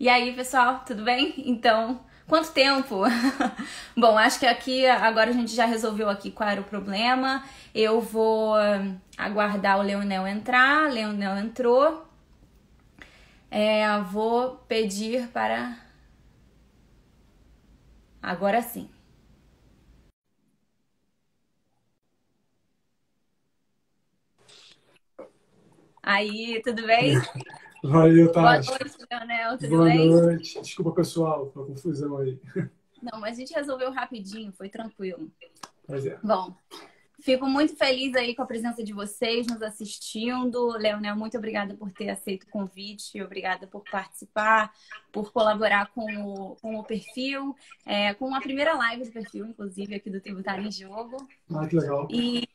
E aí, pessoal, tudo bem? Então, quanto tempo? Bom, acho que aqui agora a gente já resolveu aqui qual era o problema. Eu vou aguardar o Leonel entrar. Leonel entrou. Vou pedir para... Agora sim. Aí, tudo bem? Valeu, Boa Tati. noite, Leonel, tudo Boa bem? noite. Desculpa, pessoal, pela confusão aí. Não, mas a gente resolveu rapidinho, foi tranquilo. Mas é. Bom, fico muito feliz aí com a presença de vocês nos assistindo. Leonel, muito obrigada por ter aceito o convite, obrigada por participar, por colaborar com o perfil, com a primeira live do perfil, inclusive, aqui do Tributário em Jogo. Ah, que legal. E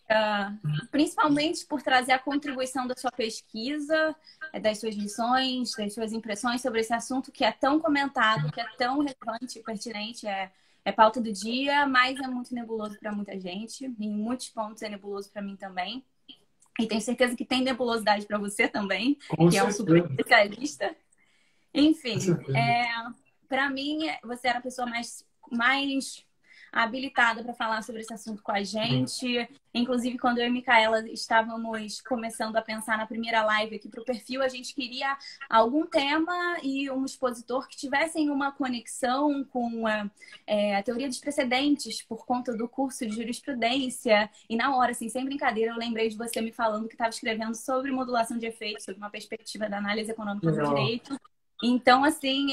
principalmente por trazer a contribuição da sua pesquisa, das suas lições, das suas impressões sobre esse assunto que é tão comentado, que é tão relevante e pertinente, é pauta do dia, mas é muito nebuloso para muita gente. Em muitos pontos é nebuloso para mim também. E tenho certeza que tem nebulosidade para você também, Com que é um super certeza. especialista. Com Enfim, certeza. para mim, você era a pessoa mais habilitada para falar sobre esse assunto com a gente. Inclusive, quando eu e Micaela estávamos começando a pensar na primeira live aqui para o perfil, a gente queria algum tema e um expositor que tivessem uma conexão com a teoria dos precedentes por conta do curso de jurisprudência. E na hora, assim, sem brincadeira, eu lembrei de você me falando que estava escrevendo sobre modulação de efeitos, sobre uma perspectiva da análise econômica do Legal. direito. Então, assim,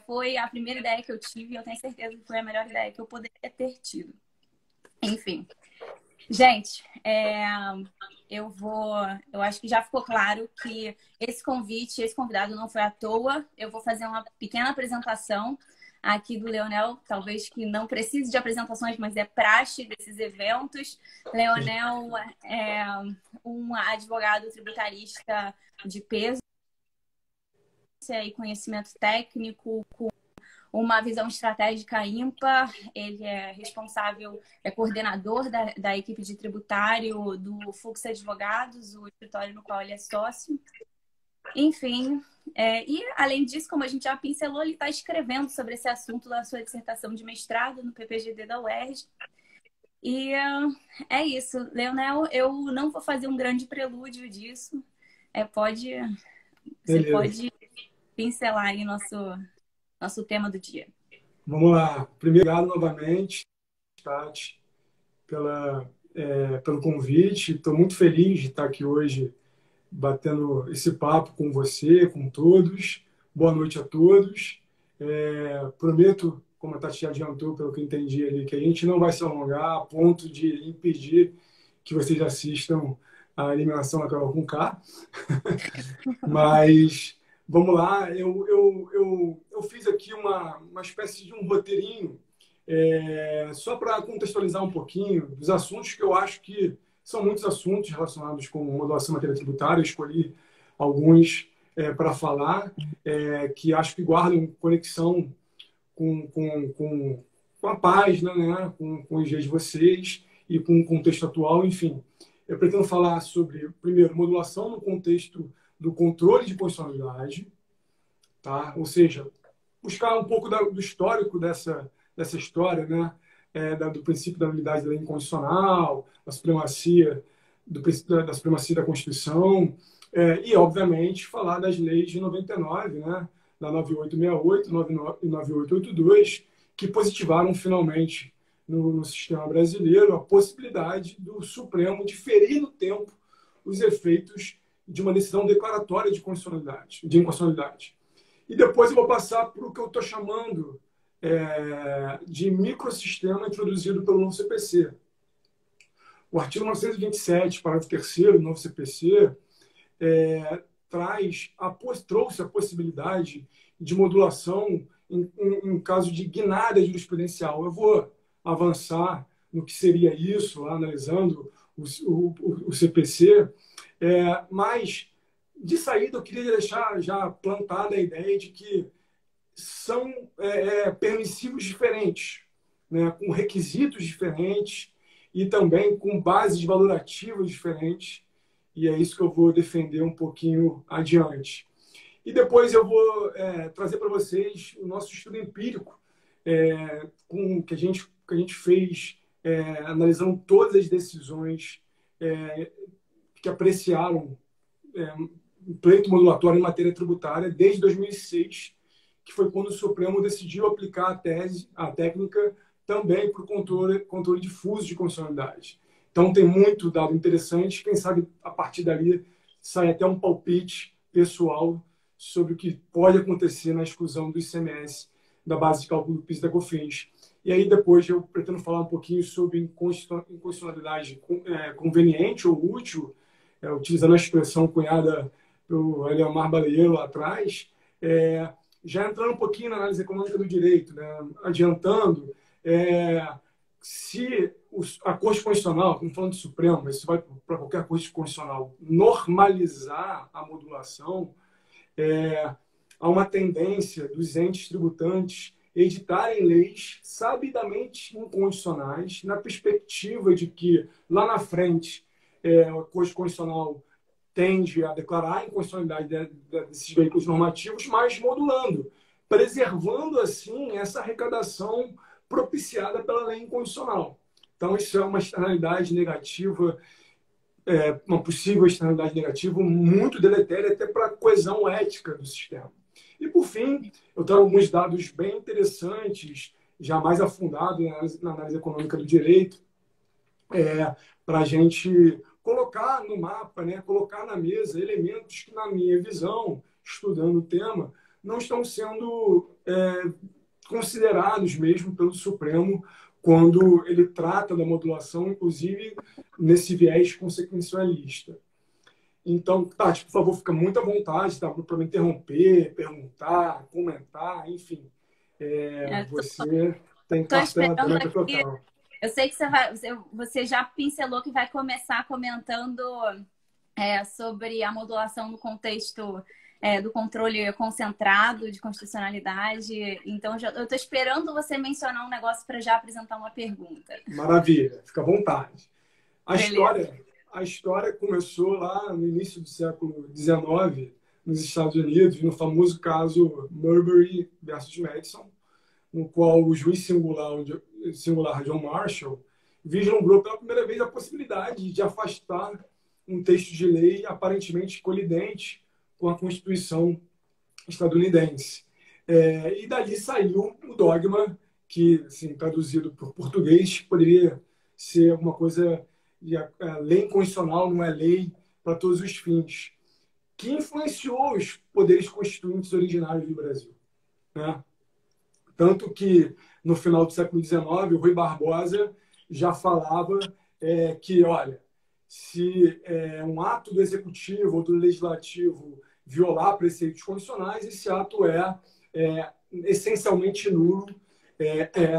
foi a primeira ideia que eu tive e eu tenho certeza que foi a melhor ideia que eu poderia ter tido. Enfim. Gente, eu acho que já ficou claro que esse convidado não foi à toa. Eu vou fazer uma pequena apresentação aqui do Leonel, talvez que não precise de apresentações, mas é praxe desses eventos. Leonel é um advogado tributarista de peso e conhecimento técnico, com uma visão estratégica ímpar. Ele é responsável, é coordenador da equipe de tributário do Fluxo Advogados, o escritório no qual ele é sócio. Enfim, e além disso, como a gente já pincelou, ele está escrevendo sobre esse assunto na sua dissertação de mestrado no PPGD da UERJ. E é isso. Leonel, eu não vou fazer um grande prelúdio disso. Você Beleza. pode pincelar aí nosso tema do dia. Vamos lá. Primeiro, obrigado novamente, Tati, pelo convite. Estou muito feliz de estar aqui hoje batendo esse papo com você, com todos. Boa noite a todos. Prometo, como a Tati já adiantou, pelo que eu entendi ali, que a gente não vai se alongar a ponto de impedir que vocês assistam a eliminação da Carol Conká. Mas vamos lá, eu fiz aqui uma espécie de um roteirinho, só para contextualizar um pouquinho dos assuntos que eu acho que são muitos assuntos relacionados com modulação matéria tributária. Eu escolhi alguns para falar, que acho que guardam conexão com a página, né? com os dias de vocês e com o contexto atual. Enfim, eu pretendo falar sobre, primeiro, modulação no contexto do controle de constitucionalidade, tá? Ou seja, buscar um pouco do histórico dessa história, né? Do princípio da nulidade da lei inconstitucional, da supremacia, da supremacia da Constituição, e, obviamente, falar das leis de 99, né? Da 9868 e 9882, que positivaram finalmente no sistema brasileiro a possibilidade do Supremo diferir no tempo os efeitos de uma decisão declaratória de inconstitucionalidade. E depois eu vou passar para o que eu estou chamando de microsistema introduzido pelo novo CPC. O artigo 927, parágrafo 3º do novo CPC, trouxe a possibilidade de modulação em caso de guinada jurisprudencial. Eu vou avançar no que seria isso, lá, analisando o CPC, mas, de saída, eu queria deixar já plantada a ideia de que são permissivos diferentes, né, com requisitos diferentes e também com bases valorativas diferentes, e é isso que eu vou defender um pouquinho adiante. E depois eu vou trazer para vocês o nosso estudo empírico, que a gente fez, analisando todas as decisões que apreciaram pleito modulatório em matéria tributária desde 2006, que foi quando o Supremo decidiu aplicar a técnica também para o controle difuso de constitucionalidade. Então, tem muito dado interessante. Quem sabe, a partir dali, sai até um palpite pessoal sobre o que pode acontecer na exclusão do ICMS da base de cálculo do PIS e da COFINS. E aí, depois, eu pretendo falar um pouquinho sobre inconstitucionalidade conveniente ou útil, utilizando a expressão cunhada pelo Eliomar Baleiro lá atrás, já entrando um pouquinho na análise econômica do direito, né? Adiantando, se a Corte Constitucional, estamos falando do Supremo, mas isso vai para qualquer Corte Constitucional, normalizar a modulação, há uma tendência dos entes tributantes editarem leis sabidamente inconstitucionais, na perspectiva de que, lá na frente, a Corte Constitucional tende a declarar a inconstitucionalidade desses veículos normativos, mas modulando, preservando, assim, essa arrecadação propiciada pela lei inconstitucional. Então, isso é uma externalidade negativa, uma possível externalidade negativa muito deletéria até para a coesão ética do sistema. E, por fim, eu trago alguns dados bem interessantes, já mais afundados na análise econômica do direito, para a gente colocar no mapa, né, colocar na mesa elementos que, na minha visão, estudando o tema, não estão sendo considerados mesmo pelo Supremo quando ele trata da modulação, inclusive nesse viés consequencialista. Então, Tati, por favor, fica muito à vontade, tá? Para me interromper, perguntar, comentar, enfim. Você tem carta branca total. Eu sei que você já pincelou que vai começar comentando sobre a modulação no contexto do controle concentrado de constitucionalidade. Então, eu estou esperando você mencionar um negócio para já apresentar uma pergunta. Maravilha, fica à vontade. A história começou lá no início do século XIX, nos Estados Unidos, no famoso caso Marbury versus Madison, no qual o juiz singular John Marshall vislumbrou pela primeira vez a possibilidade de afastar um texto de lei aparentemente colidente com a Constituição estadunidense. E dali saiu o dogma que, assim, traduzido por português, poderia ser alguma coisa de lei inconstitucional não é lei para todos os fins, que influenciou os poderes constituintes originários do Brasil, né? Tanto que, no final do século XIX, o Rui Barbosa já falava que, olha, se um ato do Executivo ou do Legislativo violar preceitos constitucionais, esse ato é essencialmente nulo,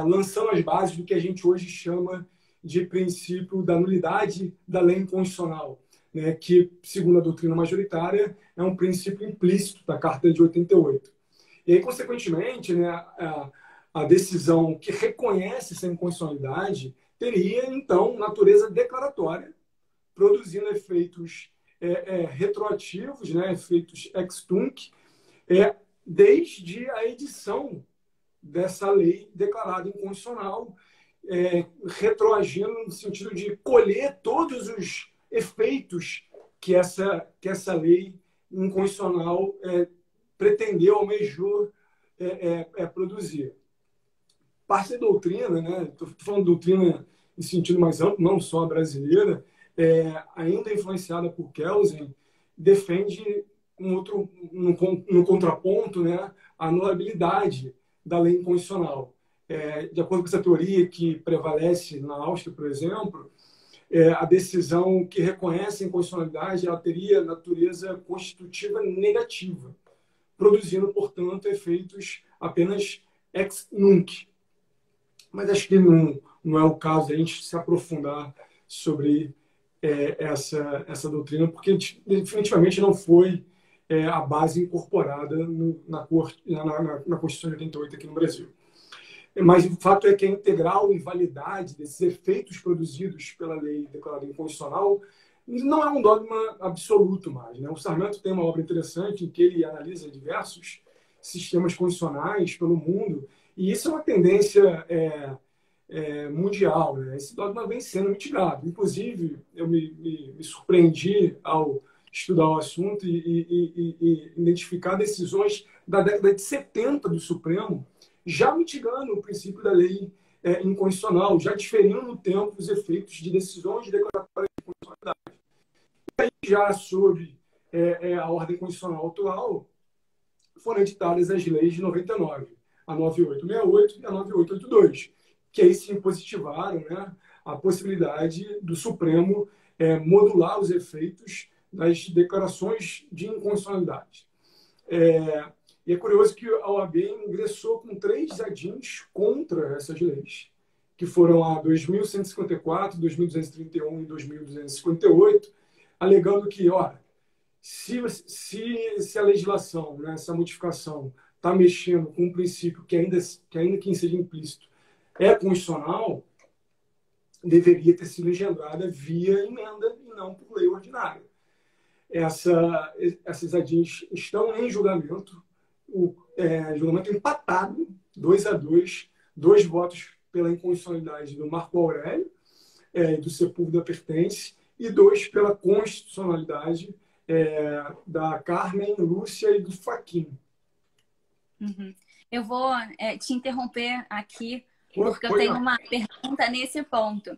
lançando as bases do que a gente hoje chama de princípio da nulidade da lei inconstitucional, né, que, segundo a doutrina majoritária, é um princípio implícito da Carta de 88. E aí, consequentemente, né, a decisão que reconhece essa inconstitucionalidade teria, então, natureza declaratória, produzindo efeitos retroativos, né, efeitos ex tunc, desde a edição dessa lei declarada inconstitucional, retroagindo no sentido de colher todos os efeitos que essa lei inconstitucional pretendeu, almejou produzir. Parte da doutrina, né, estou falando de doutrina em sentido mais amplo, não só a brasileira, ainda influenciada por Kelsen, defende no contraponto, né, a anulabilidade da lei inconstitucional. De acordo com essa teoria que prevalece na Áustria, por exemplo, a decisão que reconhece a inconstitucionalidade ela teria natureza constitutiva negativa, produzindo, portanto, efeitos apenas ex nunc. Mas acho que não é o caso de a gente se aprofundar sobre essa doutrina, porque definitivamente não foi a base incorporada na Constituição de 88 aqui no Brasil. Mas o fato é que a integral invalidade desses efeitos produzidos pela lei declarada inconstitucional Não é um dogma absoluto mais, né? O Sarmento tem uma obra interessante em que ele analisa diversos sistemas constitucionais pelo mundo, e isso é uma tendência mundial, né? Esse dogma vem sendo mitigado. Inclusive, eu me surpreendi ao estudar o assunto e identificar decisões da década de 70 do Supremo, já mitigando o princípio da lei inconstitucional, já diferindo no tempo os efeitos de decisões declaratórias de constitucionalidade. E aí, já sobre a ordem constitucional atual, foram editadas as leis de 99, a 9868 e a 9882, que aí sim positivaram, né, a possibilidade do Supremo modular os efeitos das declarações de inconstitucionalidade. E é curioso que a OAB ingressou com 3 adins contra essas leis, que foram a 2.154, 2.231 e 2.258, alegando que, se a legislação, né, essa modificação, está mexendo com um princípio que ainda que seja implícito, é constitucional, deveria ter sido engendrada via emenda e não por lei ordinária. Essas adins estão em julgamento, o julgamento empatado, 2-2, 2 votos pela inconstitucionalidade do Marco Aurélio, do Sepúlveda Pertence, e 2 pela constitucionalidade da Carmen, Lúcia e do Fachin. Uhum. Eu vou te interromper aqui, porque eu tenho uma pergunta nesse ponto.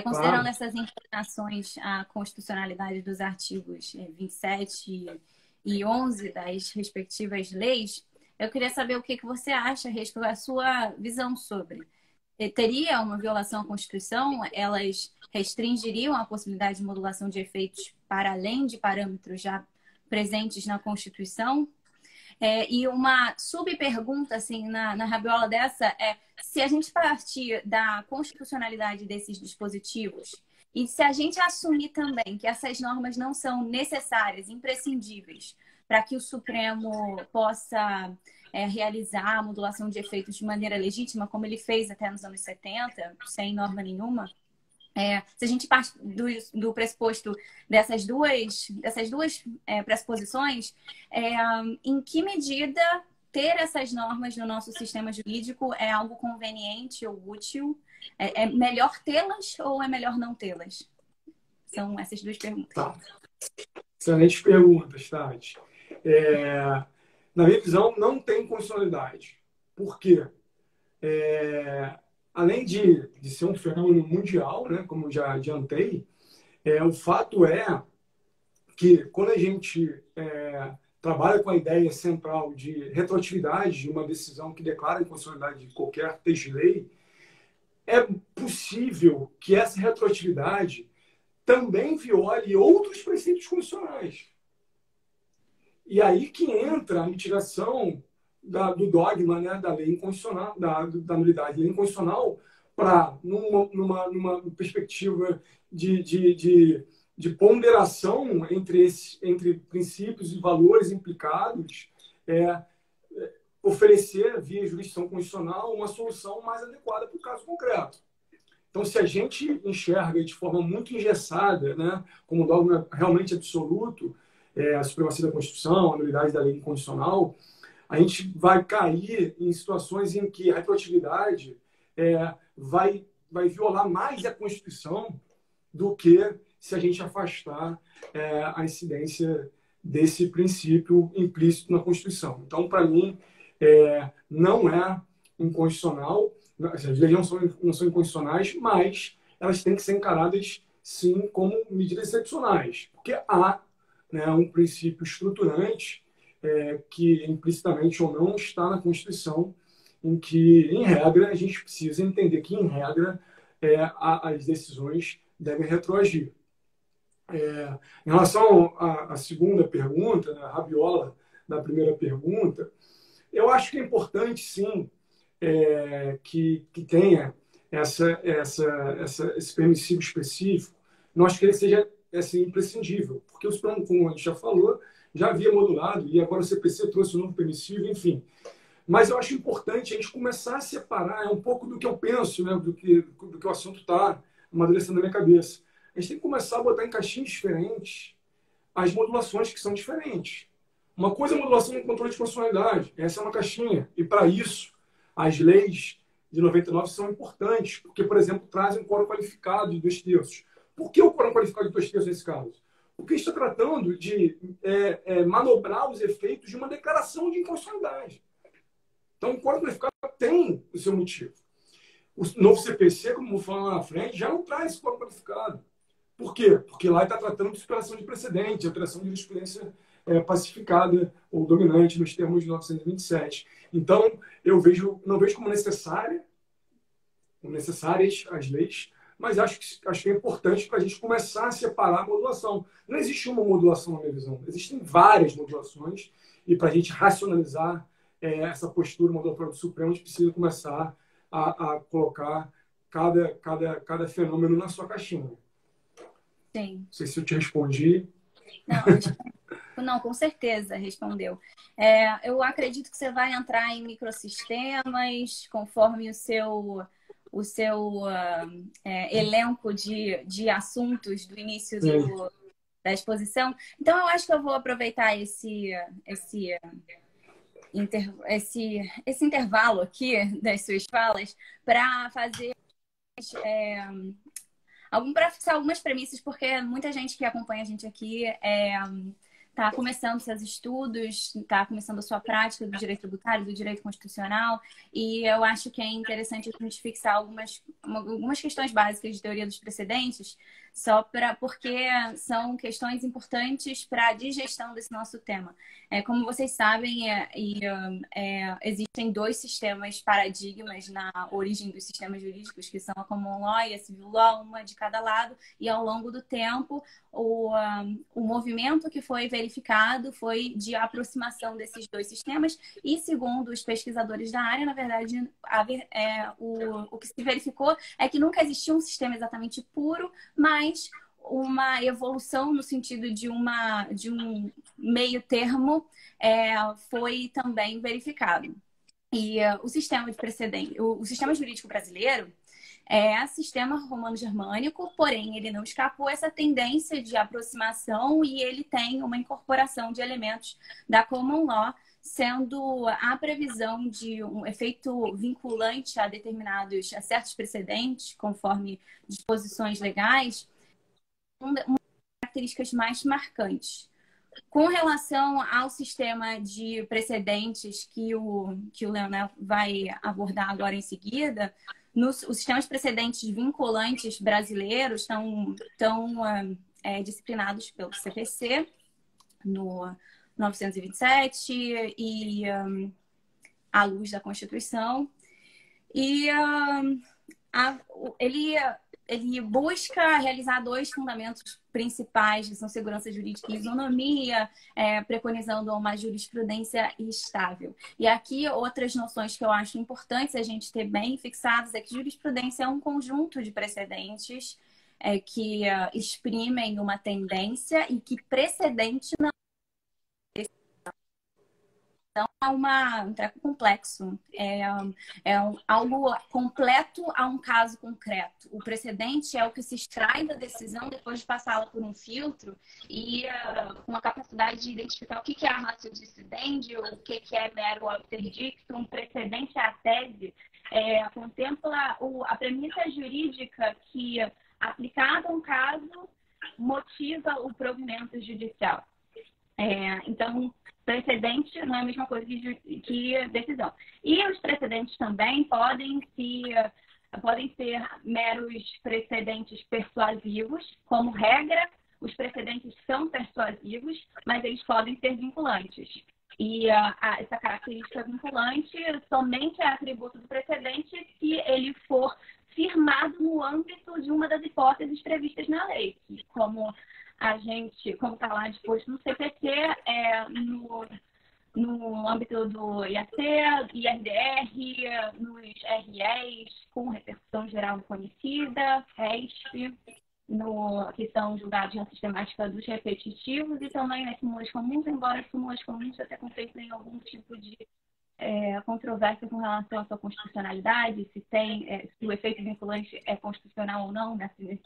Considerando essas informações, a constitucionalidade dos artigos 27 e 11 das respectivas leis, eu queria saber o que você acha a respeito da sua visão sobre. Teria uma violação à Constituição? Elas restringiriam a possibilidade de modulação de efeitos para além de parâmetros já presentes na Constituição? E uma subpergunta assim, na rabiola dessa se a gente partir da constitucionalidade desses dispositivos e se a gente assumir também que essas normas não são necessárias, imprescindíveis, para que o Supremo possa realizar a modulação de efeitos de maneira legítima, como ele fez até nos anos 70, sem norma nenhuma, se a gente parte do pressuposto dessas duas pressuposições, em que medida ter essas normas no nosso sistema jurídico é algo conveniente ou útil? É melhor tê-las ou é melhor não tê-las? São essas 2 perguntas. Tá. Excelentes perguntas, Tati. Na minha visão, não tem constitucionalidade. Por quê? Além de ser um fenômeno mundial, né, como eu já adiantei, o fato é que quando a gente trabalha com a ideia central de retroatividade de uma decisão que declara a inconstitucionalidade de qualquer texto de lei, é possível que essa retroatividade também viole outros preceitos constitucionais. E aí que entra a mitigação do dogma, né, da lei inconstitucional, da nulidade da lei inconstitucional, para, numa perspectiva de ponderação entre princípios e valores implicados, oferecer, via jurisdição constitucional, uma solução mais adequada para o caso concreto. Então, se a gente enxerga de forma muito engessada, né, como dogma realmente absoluto, a supremacia da Constituição, a nulidade da lei inconstitucional, a gente vai cair em situações em que a retroatividade vai violar mais a Constituição do que se a gente afastar a incidência desse princípio implícito na Constituição. Então, para mim, não é inconstitucional, as leis não são inconstitucionais, mas elas têm que ser encaradas, sim, como medidas excepcionais, porque há, né, um princípio estruturante que implicitamente ou não está na Constituição, em que, em regra, a gente precisa entender que, em regra, as decisões devem retroagir. Em relação à segunda pergunta, a rabiola da primeira pergunta, eu acho que é importante, sim, que tenha esse permissivo específico. Não acho que ele seja imprescindível, porque o Supremo, como a gente já falou, já havia modulado, e agora o CPC trouxe um novo permissivo, enfim. Mas eu acho importante a gente começar a separar um pouco do que eu penso, né, do que o assunto está amadurecendo na minha cabeça. a gente tem que começar a botar em caixinhas diferentes as modulações que são diferentes. Uma coisa é a modulação no controle de constitucionalidade. Essa é uma caixinha. E, para isso, as leis de 99 são importantes, porque, por exemplo, trazem um quórum qualificado de 2/3. Por que o quórum qualificado de 2/3 nesse caso? Porque está tratando de manobrar os efeitos de uma declaração de inconstitucionalidade. Então, o quórum qualificado tem o seu motivo. O novo CPC, como vou falar lá na frente, já não traz esse quórum qualificado. Por quê? Porque lá está tratando de superação de precedente, alteração de jurisprudência pacificada ou dominante nos termos de 927. Então, não vejo como necessárias as leis, mas acho que é importante para a gente começar a separar a modulação. Não existe uma modulação na minha visão, existem várias modulações, e para a gente racionalizar essa postura modulatória do Supremo, a gente precisa começar a colocar cada fenômeno na sua caixinha. Sim. Não sei se eu te respondi. Não, com certeza respondeu. Eu acredito que você vai entrar em microsistemas conforme o seu elenco de assuntos do início da exposição. Então, eu acho que eu vou aproveitar esse intervalo aqui das suas falas para fazer para fixar algumas premissas, porque muita gente que acompanha a gente aqui está começando seus estudos, está começando a sua prática do direito tributário, do direito constitucional, e eu acho que é interessante a gente fixar algumas questões básicas de teoria dos precedentes, porque são questões importantes para a digestão desse nosso tema. Como vocês sabem, existem dois sistemas paradigmas na origem dos sistemas jurídicos, que são a Common Law e a Civil Law, uma de cada lado, e ao longo do tempo, o movimento que foi verificado foi de aproximação desses dois sistemas, e segundo os pesquisadores da área, na verdade, o que se verificou é que nunca existiu um sistema exatamente puro, mas uma evolução no sentido de um meio termo foi também verificado. E o sistema de precedente, o sistema jurídico brasileiro é sistema romano-germânico, porém ele não escapou essa tendência de aproximação e ele tem uma incorporação de elementos da Common Law, sendo a previsão de um efeito vinculante a certos precedentes, conforme disposições legais, uma das características mais marcantes. Com relação ao sistema de precedentes que o Leonel vai abordar agora em seguida, os sistemas de precedentes vinculantes brasileiros estão disciplinados pelo CPC no 927 e à luz da Constituição. E ele busca realizar dois fundamentos principais, que são segurança jurídica e isonomia, preconizando uma jurisprudência estável. E aqui, outras noções que eu acho importantes a gente ter bem fixadas é que jurisprudência é um conjunto de precedentes que exprimem uma tendência e que precedente não. Então, é um treco complexo. Algo completo a um caso concreto. O precedente é o que se extrai da decisão depois de passá-la por um filtro e com a capacidade de identificar o que é a ratio decidendi, o que é mero obter dictum. Um precedente é a tese, contempla a premissa jurídica que, aplicada a um caso, motiva o provimento judicial. Então, precedente não é a mesma coisa que decisão. E os precedentes também podem ser meros precedentes persuasivos. Como regra, os precedentes são persuasivos, mas eles podem ser vinculantes. E essa característica vinculante somente é atributo do precedente se ele for firmado no âmbito de uma das hipóteses previstas na lei, como está lá disposto no CPC, no âmbito do IAC, IRDR, nos REs, com repercussão geral conhecida, RESP, que são julgados na sistemática dos repetitivos, e também nas súmulas comuns, embora as súmulas comuns até contemplem algum tipo de controvérsia com relação à sua constitucionalidade, se o efeito vinculante é constitucional ou não nesses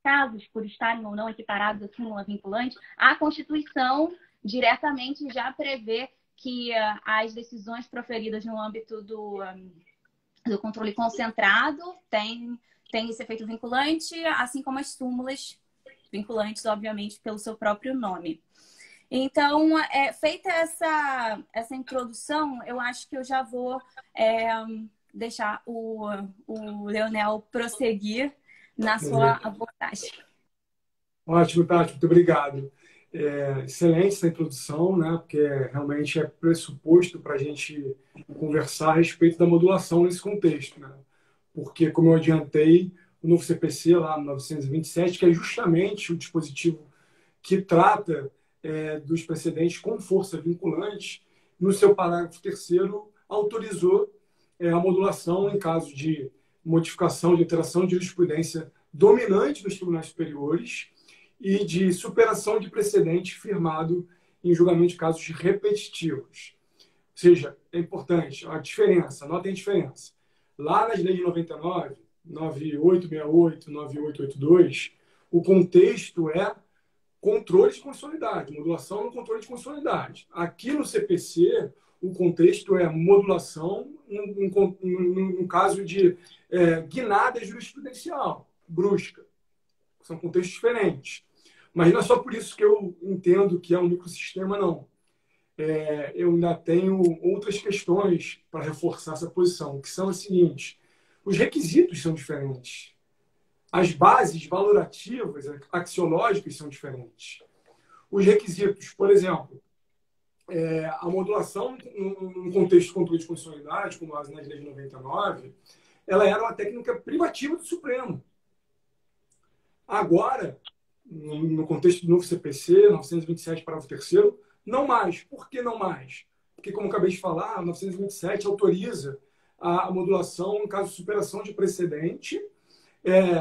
casos, por estarem ou não equiparados à súmula vinculante. A Constituição diretamente já prevê que as decisões proferidas no âmbito do controle concentrado têm esse efeito vinculante, assim como as súmulas vinculantes, obviamente, pelo seu próprio nome. Então, feita essa introdução, eu acho que eu já vou deixar o Leonel prosseguir na sua abordagem. Ótimo, Tati, muito obrigado. Excelente essa introdução, né? Porque realmente é pressuposto para a gente conversar a respeito da modulação nesse contexto, né? Porque, como eu adiantei, o novo CPC, lá no 927, que é justamente o dispositivo que trata dos precedentes com força vinculante, no seu parágrafo 3º, autorizou a modulação em caso de modificação, de alteração de jurisprudência dominante dos tribunais superiores e de superação de precedente firmado em julgamento de casos repetitivos. Ou seja, é importante a diferença, notem a diferença. Lá nas leis de 99, 9868, 9882, o contexto é controle de constitucionalidade, modulação no controle de constitucionalidade. Aqui no CPC, o contexto é modulação no caso de guinada jurisprudencial, brusca. São contextos diferentes. Mas não é só por isso que eu entendo que é um microsistema, não. Eu ainda tenho outras questões para reforçar essa posição, que são as seguintes. Os requisitos são diferentes. As bases valorativas, axiológicas, são diferentes. Os requisitos, por exemplo, a modulação no contexto de controle de constitucionalidade, como as nas leis de 99, ela era uma técnica privativa do Supremo. Agora, no contexto do novo CPC, 927, parágrafo 3º, não mais. Por que não mais? Porque, como acabei de falar, 927 autoriza a modulação em caso de superação de precedente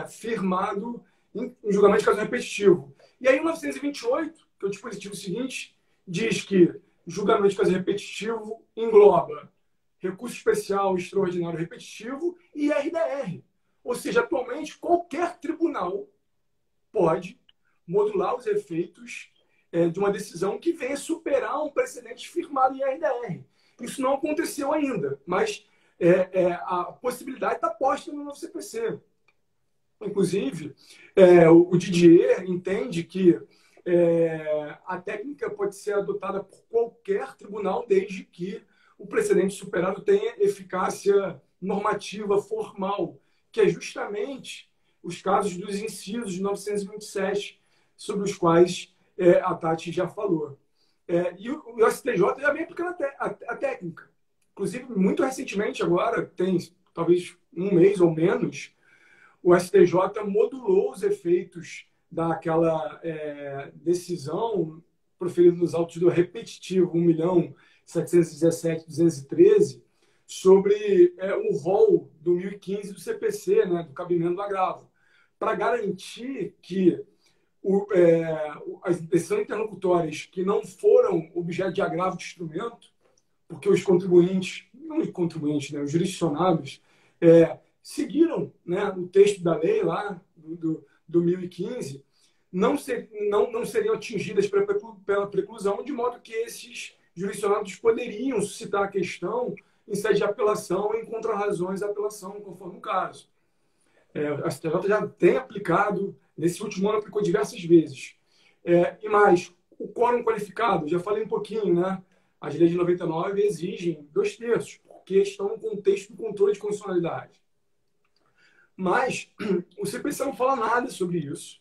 firmado em julgamento de caso repetitivo. E aí, o 928, que é o dispositivo seguinte, diz que julgamento de caso repetitivo engloba recurso especial, extraordinário, repetitivo e RDR. Ou seja, atualmente, qualquer tribunal pode modular os efeitos de uma decisão que venha superar um precedente firmado em RDR. Isso não aconteceu ainda, mas a possibilidade está posta no novo CPC. Inclusive, o Didier entende que a técnica pode ser adotada por qualquer tribunal desde que o precedente superado tenha eficácia normativa formal, que é justamente os casos dos incisos de 927, sobre os quais a Tati já falou. E o STJ já vem aplicando a técnica. Inclusive, muito recentemente, agora, tem talvez um mês ou menos, o STJ modulou os efeitos daquela decisão proferida nos autos do repetitivo 1.717.213 sobre o rol do 1015 do CPC, né, do cabimento do agravo, para garantir que as decisões interlocutórias que não foram objeto de agravo de instrumento, porque os contribuintes, não os contribuintes, né, os jurisdicionados, seguiram, né, o texto da lei lá do 1015, não seriam atingidas pela preclusão, de modo que esses jurisdicionados poderiam suscitar a questão em sede de apelação, em contra-razões da apelação, conforme o caso. A STJ já tem aplicado, nesse último ano aplicou diversas vezes. E mais, o quórum qualificado, já falei um pouquinho, né? As leis de 99 exigem 2/3, porque estão no contexto do controle de constitucionalidade. Mas o CPC não fala nada sobre isso,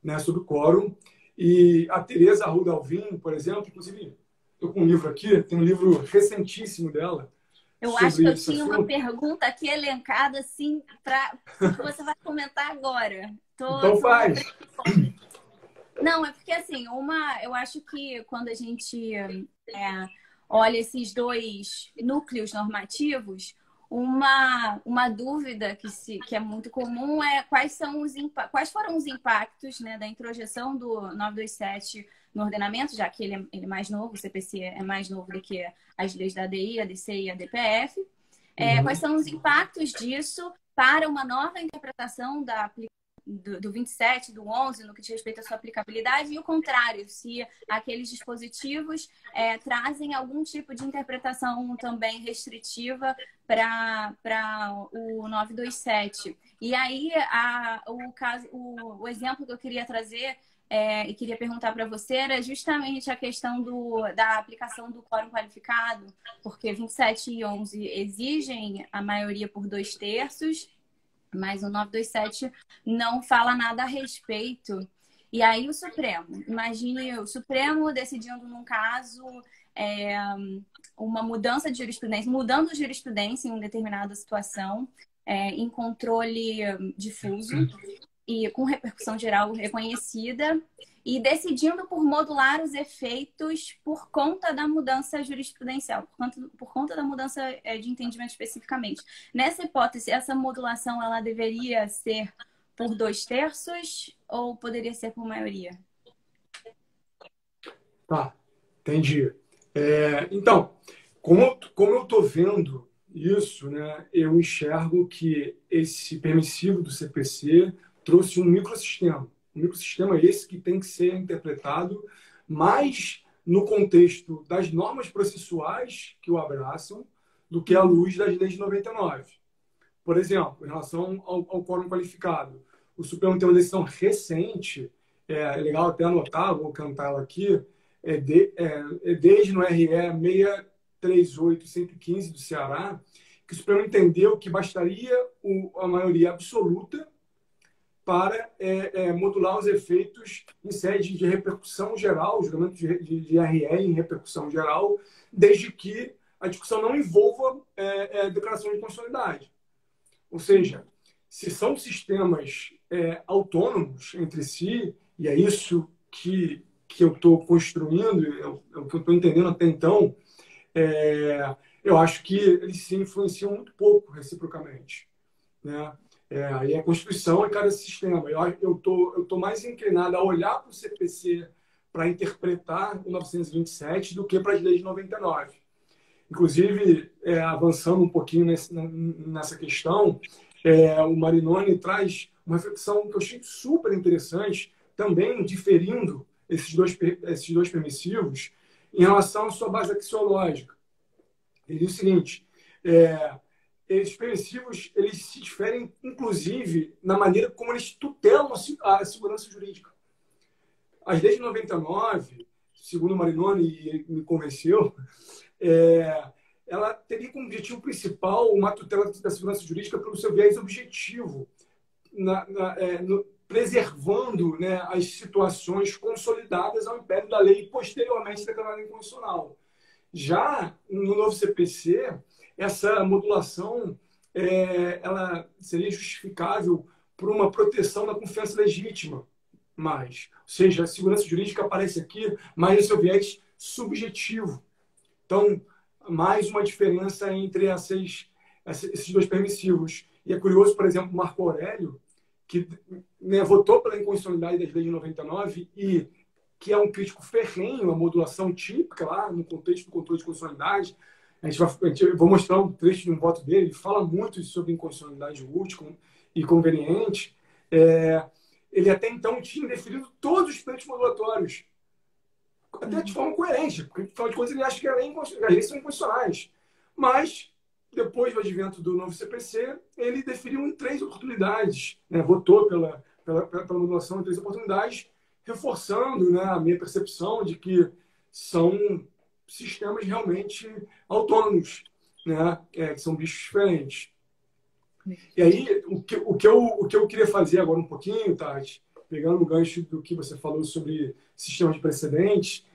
né, sobre o quórum. E a Tereza Arruda Alvim, por exemplo, inclusive, estou com um livro aqui, tem um livro recentíssimo dela. Eu acho que eu tinha uma pergunta aqui elencada, assim, para o que você vai comentar agora. Então faz. Não, é porque, assim, eu acho que quando a gente olha esses dois núcleos normativos, uma dúvida que é muito comum é quais foram os impactos, né, da introjeção do 927 no ordenamento, já que ele é mais novo, o CPC é mais novo do que as leis da ADI, a ADC e a DPF. Quais são os impactos disso para uma nova interpretação do 27, do 11, no que diz respeito à sua aplicabilidade, e o contrário, se aqueles dispositivos trazem algum tipo de interpretação também restritiva para o 927. E aí, o exemplo que eu queria trazer e queria perguntar para você era justamente a questão da aplicação do quórum qualificado, porque 27 e 11 exigem a maioria por 2/3, mas o 927 não fala nada a respeito. E aí o Supremo, imagine o Supremo decidindo num caso uma mudança de jurisprudência, mudando jurisprudência em uma determinada situação, em controle difuso e com repercussão geral reconhecida, e decidindo por modular os efeitos por conta da mudança jurisprudencial, por conta da mudança de entendimento especificamente. Nessa hipótese, essa modulação ela deveria ser por 2/3 ou poderia ser por maioria? Tá, entendi. Então, como eu estou vendo isso, né, eu enxergo que esse permissivo do CPC trouxe um microsistema. Um microsistema esse que tem que ser interpretado mais no contexto das normas processuais que o abraçam do que à luz das leis de 99. Por exemplo, em relação ao quórum qualificado, o Supremo tem uma decisão recente, é legal até anotar, vou cantar ela aqui, desde no RE 638-115 do Ceará, que o Supremo entendeu que bastaria a maioria absoluta para modular os efeitos em sede de repercussão geral, julgamento de RE em repercussão geral, desde que a discussão não envolva declaração de constitucionalidade. Ou seja, se são sistemas autônomos entre si, e é isso que eu estou construindo, é o que eu estou entendendo até então, eu acho que eles se influenciam muito pouco reciprocamente, né? Aí a Constituição é cada sistema. Eu tô mais inclinado a olhar para o CPC para interpretar o 927 do que para as leis de 99. Inclusive, avançando um pouquinho nessa questão, o Marinoni traz uma reflexão que eu achei super interessante, também diferindo esses dois permissivos em relação à sua base axiológica. Ele diz o seguinte: esses permissivos eles se diferem, inclusive, na maneira como eles tutelam a segurança jurídica. As leis de 99, segundo o Marinoni, e me convenceu, ela teria como objetivo principal uma tutela da segurança jurídica pelo seu viés objetivo, preservando, né, as situações consolidadas ao império da lei e posteriormente declarada inconstitucional. Já no novo CPC, essa modulação ela seria justificável por uma proteção da confiança legítima, ou seja, a segurança jurídica aparece aqui, mas no seu viés subjetivo. Então, mais uma diferença entre esses dois permissivos. E é curioso, por exemplo, Marco Aurélio, que, né, votou pela inconstitucionalidade das leis de 99 e que é um crítico ferrenho à modulação típica lá no contexto do controle de constitucionalidade. Eu vou mostrar um trecho de um voto dele, ele fala muito sobre inconstitucionalidade útil e conveniente. Ele até então tinha definido todos os pleitos modulatórios, até de forma coerente, porque, afinal de contas, ele acha que as leis são inconstitucionais. Mas, depois do advento do novo CPC, ele definiu em 3 oportunidades, né? Votou pela modulação em 3 oportunidades, reforçando, né, a minha percepção de que são sistemas realmente autônomos, né? Que são bichos diferentes. E aí, o que eu queria fazer agora um pouquinho, Tati, pegando o gancho do que você falou sobre sistemas de precedentes,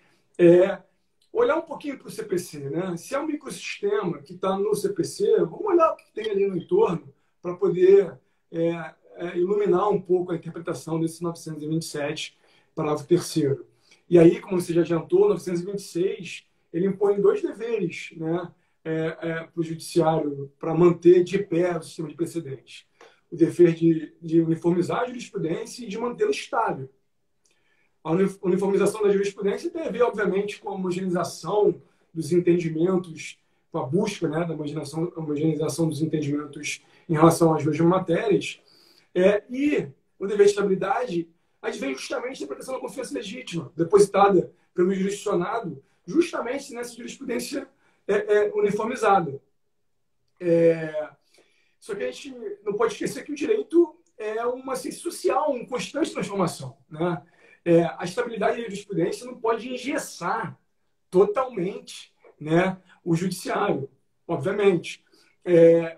olhar um pouquinho para o CPC, né? Se é um microsistema que está no CPC, vamos olhar o que tem ali no entorno para poder iluminar um pouco a interpretação desse 927, parágrafo 3º. E aí, como você já adiantou, 926, ele impõe 2 deveres, né, para o judiciário para manter de pé o sistema de precedentes. O dever de uniformizar a jurisprudência e de mantê-la estável. A uniformização da jurisprudência tem a ver, obviamente, com a homogeneização dos entendimentos, com a busca, né, da homogeneização dos entendimentos em relação às mesmas matérias. E o dever de estabilidade advém justamente da proteção da confiança legítima, depositada pelo jurisdicionado, justamente nessa jurisprudência uniformizada. Só que a gente não pode esquecer que o direito é uma ciência social, em constante transformação, né? A estabilidade da jurisprudência não pode engessar totalmente, né, o judiciário, obviamente.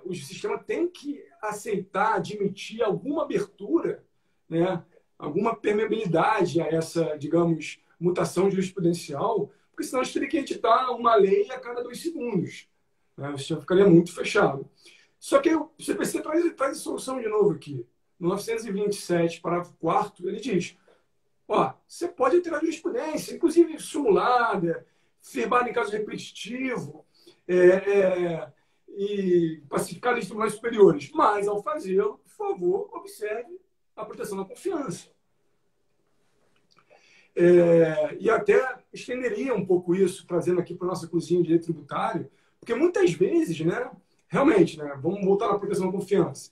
O sistema tem que aceitar, admitir alguma abertura, né, alguma permeabilidade a essa, digamos, mutação jurisprudencial, porque senão a gente teria que editar uma lei a cada 2 segundos. Né? O sistema ficaria muito fechado. Só que o CPC traz a solução de novo aqui. No 927, parágrafo 4º, ele diz: você pode alterar a jurisprudência, inclusive simulada, firmada em caso repetitivo, e pacificada em tribunais superiores. Mas, ao fazê-lo, por favor, observe a proteção da confiança. E até estenderia um pouco isso, trazendo aqui para a nossa cozinha de direito tributário, porque muitas vezes, né, realmente, né, vamos voltar à proteção da confiança.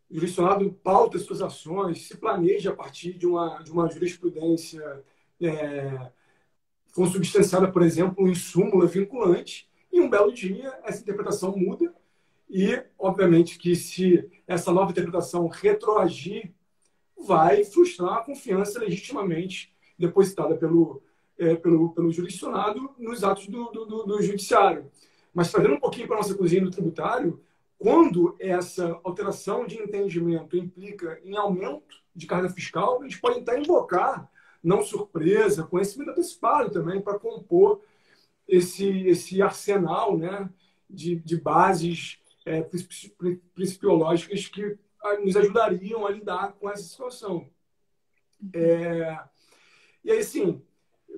O jurisdicionado pauta suas ações, se planeja a partir de uma jurisprudência consubstanciada, por exemplo, em súmula vinculante, e um belo dia essa interpretação muda e, obviamente, que se essa nova interpretação retroagir, vai frustrar a confiança legitimamente depositada pelo jurisdicionado nos atos do judiciário. Mas, trazendo um pouquinho para a nossa cozinha do tributário, quando essa alteração de entendimento implica em aumento de carga fiscal, a gente pode tentar invocar, não surpresa, conhecimento antecipado também, para compor esse arsenal, né, de bases principiológicas que nos ajudariam a lidar com essa situação. E aí, sim,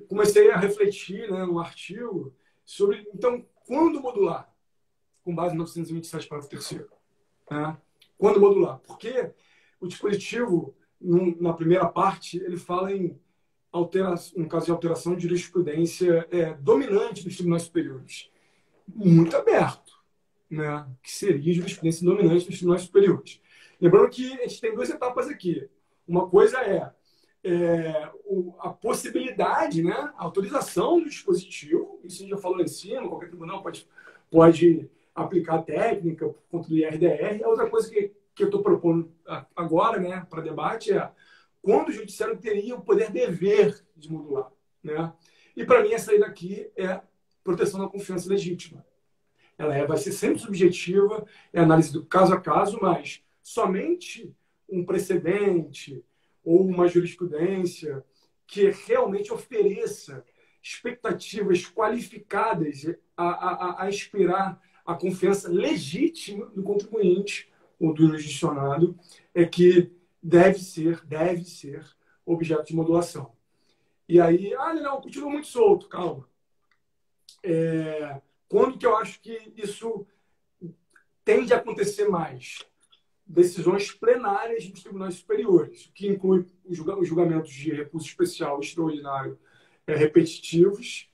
comecei a refletir, né, no artigo sobre, então, quando modular? Com base no 927, parágrafo 3º. Né? Quando modular? Porque o dispositivo, na primeira parte, ele fala em no caso de alteração de jurisprudência dominante dos tribunais superiores. Muito aberto, né? Que seria jurisprudência dominante dos tribunais superiores. Lembrando que a gente tem 2 etapas aqui. Uma coisa a possibilidade, né? A autorização do dispositivo, isso a gente já falou lá em cima, qualquer tribunal pode aplicar a técnica por conta do IRDR. A outra coisa que eu estou propondo agora, né, para debate quando o judiciário teria o poder-dever de modular. Né? E, para mim, essa aí daqui é proteção da confiança legítima. Ela vai ser sempre subjetiva, análise do caso a caso, mas somente um precedente ou uma jurisprudência que realmente ofereça expectativas qualificadas a inspirar a confiança legítima do contribuinte ou do jurisdicionado que deve ser objeto de modulação. E aí, não, continua muito solto, calma. Quando que eu acho que isso tende a acontecer mais? Decisões plenárias dos tribunais superiores, que inclui os julgamentos de recurso especial extraordinário repetitivos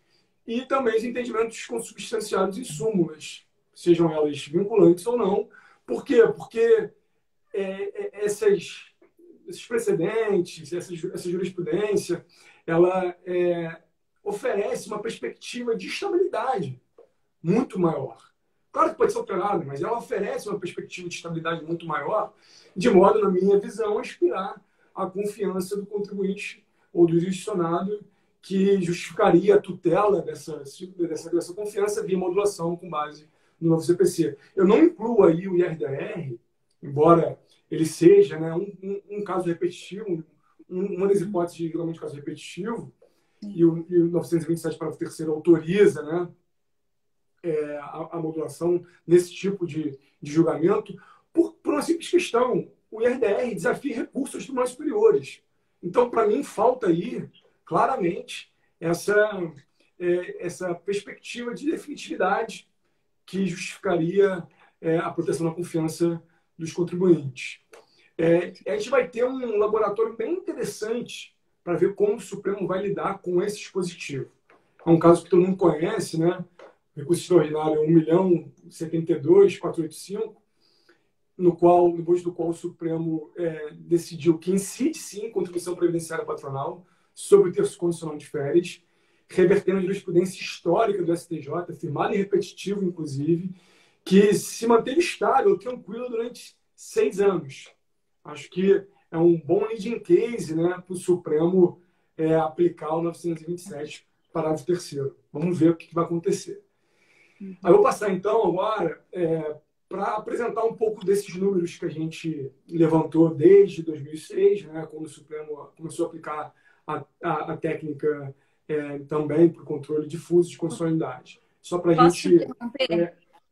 e também os entendimentos consubstanciados em súmulas, sejam elas vinculantes ou não. Por quê? Porque esses precedentes, essa jurisprudência, ela oferece uma perspectiva de estabilidade muito maior. Claro que pode ser alterada, mas ela oferece uma perspectiva de estabilidade muito maior, de modo, na minha visão, a inspirar a confiança do contribuinte ou do jurisdicionado, que justificaria a tutela dessa confiança via modulação com base no novo CPC. Eu não incluo aí o IRDR, embora ele seja, né, um caso repetitivo, uma das hipóteses de regulamento de caso repetitivo, e o 927, parágrafo 3º, autoriza, né, a modulação nesse tipo de julgamento, por uma simples questão. O IRDR desafia recursos aos tribunais superiores. Então, para mim, falta aí, claramente, essa perspectiva de definitividade que justificaria a proteção da confiança dos contribuintes. A gente vai ter um laboratório bem interessante para ver como o Supremo vai lidar com esse dispositivo. É um caso que todo mundo conhece, né? O recurso extraordinário é 1.072.485, no bojo do qual o Supremo decidiu que incide, sim, contribuição previdenciária patronal sobre o terço condicional de férias, revertendo a jurisprudência histórica do STJ, firmada em repetitivo, inclusive, que se manteve estável, tranquilo durante 6 anos. Acho que é um bom leading case, né, para o Supremo aplicar o 927, parágrafo 3º. Vamos ver o que vai acontecer. Eu vou passar, então, agora para apresentar um pouco desses números que a gente levantou desde 2006, né, quando o Supremo começou a aplicar a técnica também para o controle difuso de constitucionalidade. Só para a gente...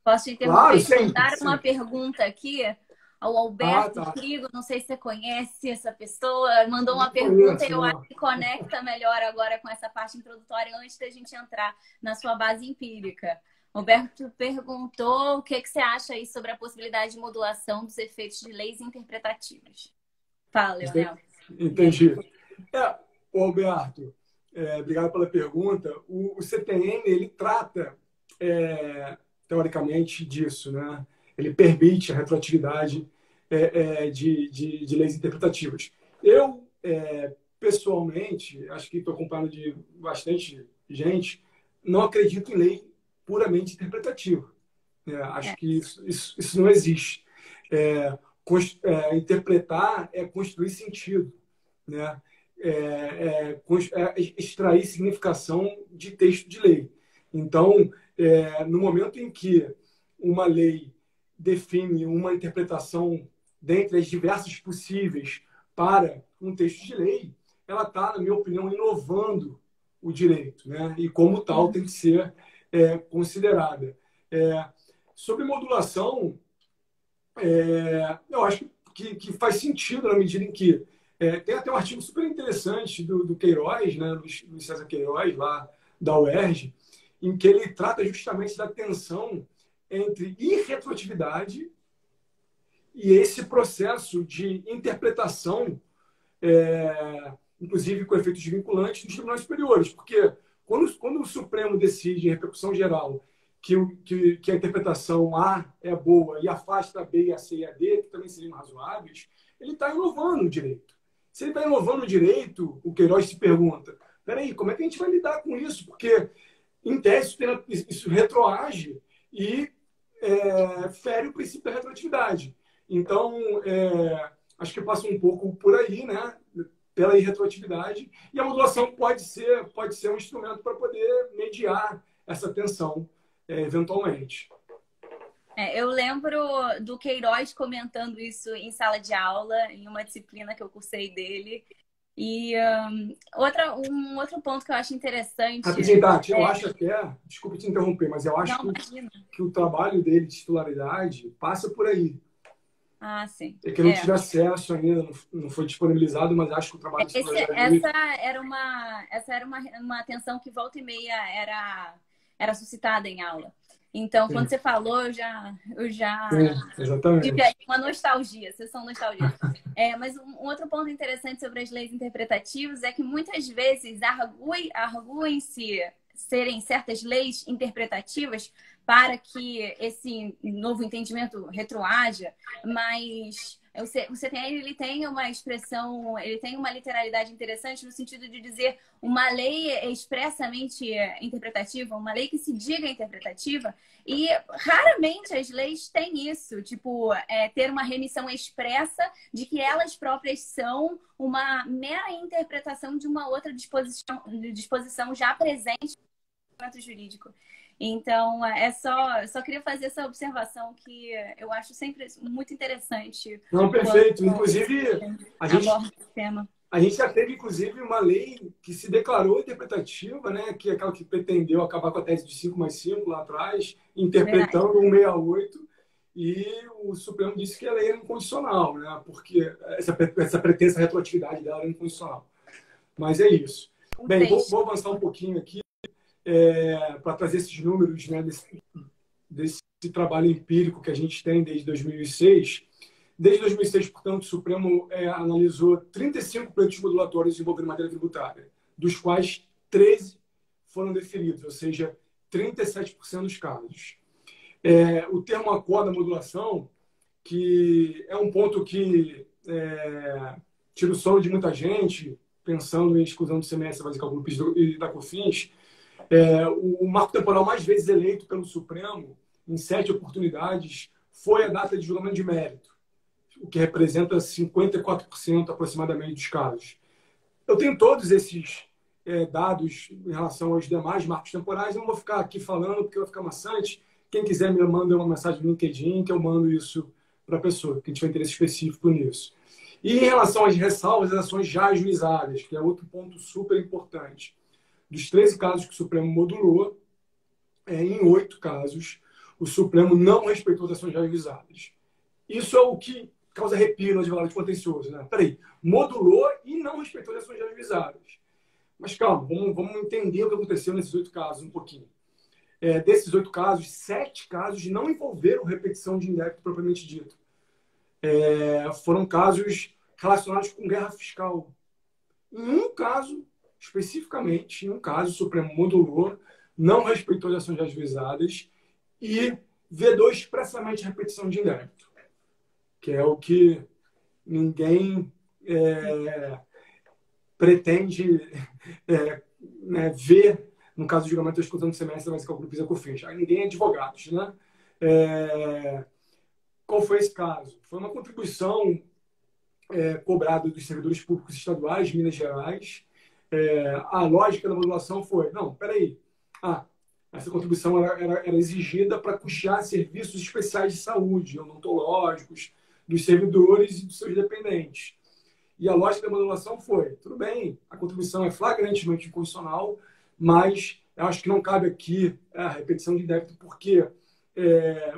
Posso te interromper? Claro, sempre, mandar uma sempre. pergunta aqui ao Alberto Frigo, não sei se você conhece essa pessoa, mandou uma pergunta e eu acho que conecta melhor agora com essa parte introdutória antes da gente entrar na sua base empírica. Alberto perguntou o que você acha aí sobre a possibilidade de modulação dos efeitos de leis interpretativas. Fala, Leonel. Entendi. Alberto, obrigado pela pergunta. O CTN, ele trata, teoricamente, disso, né? Ele permite a retroatividade de leis interpretativas. Eu, pessoalmente, acho que estou acompanhando de bastante gente, não acredito em lei puramente interpretativa. Acho que isso não existe. Interpretar é construir sentido, né? Extrair significação de texto de lei. Então, no momento em que uma lei define uma interpretação dentre as diversas possíveis para um texto de lei, ela está, na minha opinião, inovando o direito, né? E como tal tem que ser considerada. Sobre modulação, eu acho que faz sentido na medida em que tem até um artigo super interessante do Queiroz, né, Luiz César Queiroz, lá da UERJ, em que ele trata justamente da tensão entre irretroatividade e esse processo de interpretação, inclusive com efeitos vinculantes, dos tribunais superiores. Porque quando o Supremo decide, em repercussão geral, que a interpretação A é boa e afasta a B, a C e a D, que também seriam razoáveis, ele está inovando o direito. Se ele está inovando o direito, o Queiroz se pergunta, peraí, como é que a gente vai lidar com isso? Porque, em tese, isso retroage e fere o princípio da retroatividade. Então, acho que passa um pouco por aí, né? Pela irretroatividade, e a modulação pode ser um instrumento para poder mediar essa tensão, eventualmente. Eu lembro do Queiroz comentando isso em sala de aula, em uma disciplina que eu cursei dele. E um outro ponto que eu acho interessante... Rapidinho, Tati, eu acho até... Desculpa te interromper, mas eu acho que o trabalho dele de titularidade passa por aí. Ah, sim. É que eu não tive acesso ainda, não foi disponibilizado, mas acho que o trabalho de titularidade... Essa era uma atenção que volta e meia era suscitada em aula. Então, quando você falou, eu já exatamente. tive uma nostalgia, sessão nostalgia. Mas um outro ponto interessante sobre as leis interpretativas é que muitas vezes arguem-se serem certas leis interpretativas para que esse novo entendimento retroaja, mas o CTN ele tem uma expressão, ele tem uma literalidade interessante no sentido de dizer uma lei expressamente interpretativa, uma lei que se diga interpretativa, e raramente as leis têm isso, tipo, ter uma remissão expressa de que elas próprias são uma mera interpretação de uma outra disposição já presente no documento jurídico. Então, só queria fazer essa observação que eu acho sempre muito interessante. Não, perfeito. Inclusive, a gente já teve, inclusive, uma lei que se declarou interpretativa, né? Que é aquela que pretendeu acabar com a tese de 5+5 lá atrás, interpretando o 168, e o Supremo disse que a lei era incondicional, né? Porque essa pretensa retroatividade dela era incondicional. Mas é isso. Bem, vou avançar um pouquinho aqui. Para trazer esses números, né, desse trabalho empírico que a gente tem desde 2006, Desde 2006, portanto, o Supremo analisou 35 pleitos modulatórios envolvendo matéria tributária, dos quais 13 foram deferidos, ou seja, 37% dos casos. O termo acorda modulação, que é um ponto que tira o sono de muita gente, pensando em exclusão do CMS, base de cálculo PIS e da COFINS. O marco temporal mais vezes eleito pelo Supremo, em 7 oportunidades, foi a data de julgamento de mérito, o que representa 54% aproximadamente dos casos. Eu tenho todos esses dados em relação aos demais marcos temporais, eu não vou ficar aqui falando porque vai ficar maçante. Quem quiser me manda uma mensagem no LinkedIn que eu mando isso para a pessoa, que tiver interesse específico nisso. E em relação às ressalvas, as ações já ajuizadas, que é outro ponto super importante. Dos 13 casos que o Supremo modulou, em 8 casos, o Supremo não respeitou as ações já ajuizadas. Isso é o que causa arrepio no advogado contencioso, né? Peraí, modulou e não respeitou as ações já ajuizadas. Mas calma, vamos entender o que aconteceu nesses 8 casos um pouquinho. Desses 8 casos, 7 casos não envolveram repetição de indébito propriamente dito. Foram casos relacionados com guerra fiscal. Em um caso, especificamente, o Supremo modulou, não respeitou as ações já ajuizadas e vedou expressamente a repetição de indébito, que é o que ninguém pretende ver no caso do julgamento da exclusão do semestre, mas cálculo PIS e COFINS. Ninguém é advogado, né? Qual foi esse caso? Foi uma contribuição cobrada dos servidores públicos estaduais de Minas Gerais. A lógica da modulação foi, não, peraí, essa contribuição era exigida para custear serviços especiais de saúde, odontológicos, dos servidores e dos seus dependentes. E a lógica da modulação foi, tudo bem, a contribuição é flagrantemente inconstitucional, mas eu acho que não cabe aqui a repetição de débito, porque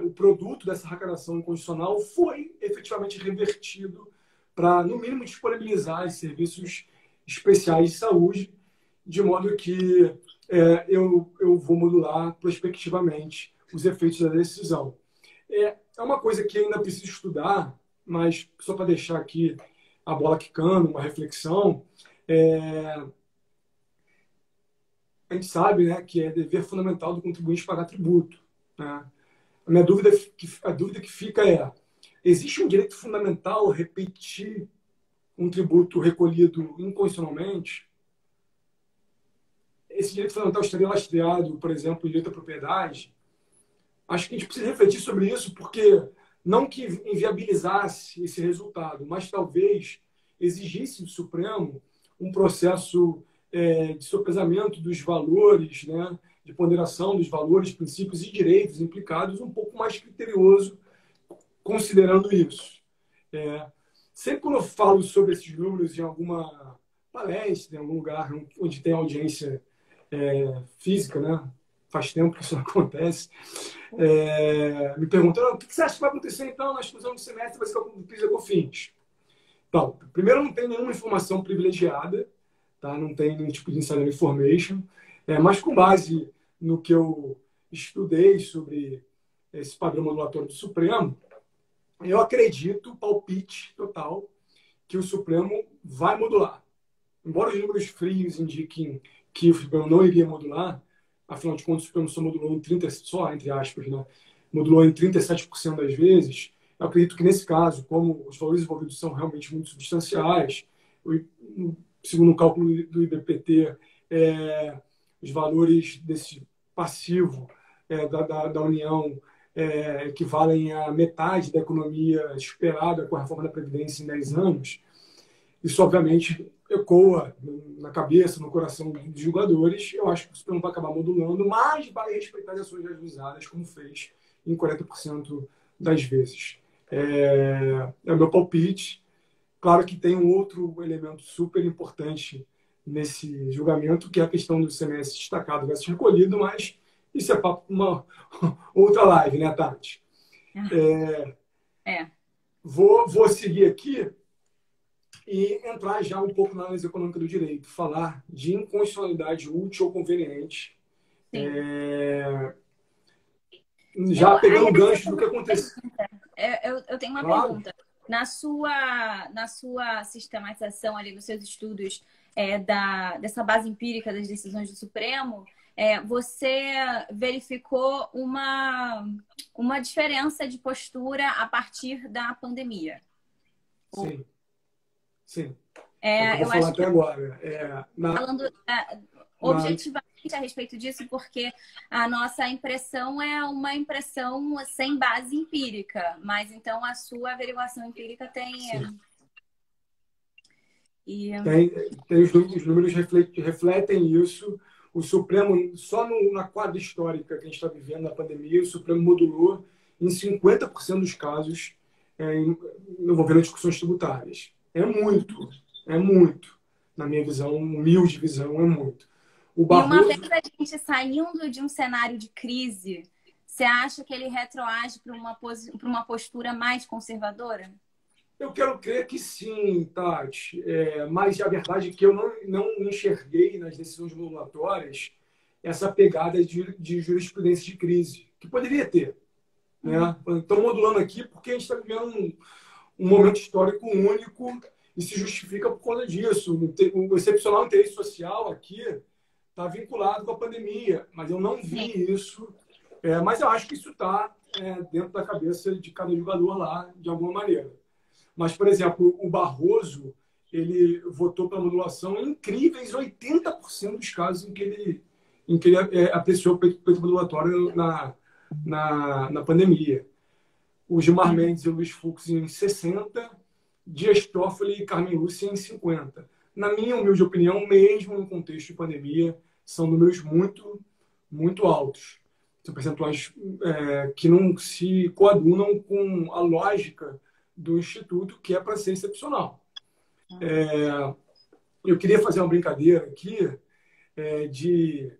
o produto dessa arrecadação inconstitucional foi efetivamente revertido para, no mínimo, disponibilizar os serviços especiais de saúde, de modo que eu vou modular prospectivamente os efeitos da decisão. É uma coisa que ainda preciso estudar, mas só para deixar aqui a bola quicando, uma reflexão, a gente sabe, né, que é dever fundamental do contribuinte pagar tributo, né? A dúvida que fica existe um direito fundamental a repetir um tributo recolhido inconstitucionalmente? Esse direito fundamental estaria lastreado, por exemplo, em direito à propriedade? Acho que a gente precisa refletir sobre isso, porque não que inviabilizasse esse resultado, mas talvez exigisse do Supremo um processo de sopesamento dos valores, né, de ponderação dos valores, princípios e direitos implicados um pouco mais criterioso, considerando isso. Sempre quando eu falo sobre esses números em alguma palestra, em algum lugar onde tem audiência física, né, faz tempo que isso não acontece, me perguntam, o que você acha que vai acontecer então na exclusão do semestre, vai ser o PIS e COFINS? Então, primeiro, não tem nenhuma informação privilegiada, tá? Não tem nenhum tipo de insider information, mas com base no que eu estudei sobre esse padrão modulatório do Supremo, eu acredito, palpite total, que o Supremo vai modular. Embora os números frios indiquem que o Supremo não iria modular, afinal de contas, o Supremo só modulou em 30%, só entre aspas, né? Modulou em 37% das vezes. Eu acredito que, nesse caso, como os valores envolvidos são realmente muito substanciais, segundo o cálculo do IBPT, os valores desse passivo da União equivalem a metade da economia esperada com a reforma da Previdência em 10 anos. Isso, obviamente, ecoa na cabeça, no coração dos julgadores. Eu acho que o Supremo vai acabar modulando, mas vai respeitar as ações ajuizadas, como fez em 40% das vezes. É o meu palpite. Claro que tem um outro elemento super importante nesse julgamento, que é a questão do ICMS destacado versus recolhido, mas isso é papo para uma outra live, né, Tati? Vou seguir aqui e entrar já um pouco na análise econômica do direito, falar de inconstitucionalidade útil ou conveniente. Já pegando o gancho do que aconteceu. Eu tenho uma pergunta. na sua sistematização ali, nos seus estudos dessa base empírica das decisões do Supremo, você verificou uma diferença de postura a partir da pandemia. Sim, sim. Eu vou falar acho que até agora. falando objetivamente a respeito disso, porque a nossa impressão é uma impressão sem base empírica, mas então a sua averiguação empírica tem... Os números refletem isso. O Supremo, só na quadra histórica que a gente está vivendo na pandemia, o Supremo modulou em 50% dos casos envolvendo discussões tributárias. É muito. Na minha visão, humilde visão, é muito. E uma vez a gente saindo de um cenário de crise, você acha que ele retroage para uma postura mais conservadora? Eu quero crer que sim, Tati. Mas a verdade é que eu não enxerguei nas decisões modulatórias essa pegada de jurisprudência de crise, que poderia ter. Né? Estou modulando aqui porque a gente está vivendo um momento histórico único e se justifica por conta disso. O excepcional interesse social aqui está vinculado com a pandemia, mas eu não vi isso. Mas eu acho que isso está dentro da cabeça de cada julgador lá, de alguma maneira. Mas, por exemplo, o Barroso, ele votou pela modulação em incríveis 80% dos casos em que ele apreciou o pleito modulatório na pandemia. O Gilmar Mendes e o Luiz Fux em 60%, Dias Toffoli e Carmen Lúcia em 50%. Na minha humilde opinião, mesmo no contexto de pandemia, são números muito, muito altos. São percentuais que não se coadunam com a lógica do Instituto, que é para ser excepcional. Eu queria fazer uma brincadeira aqui de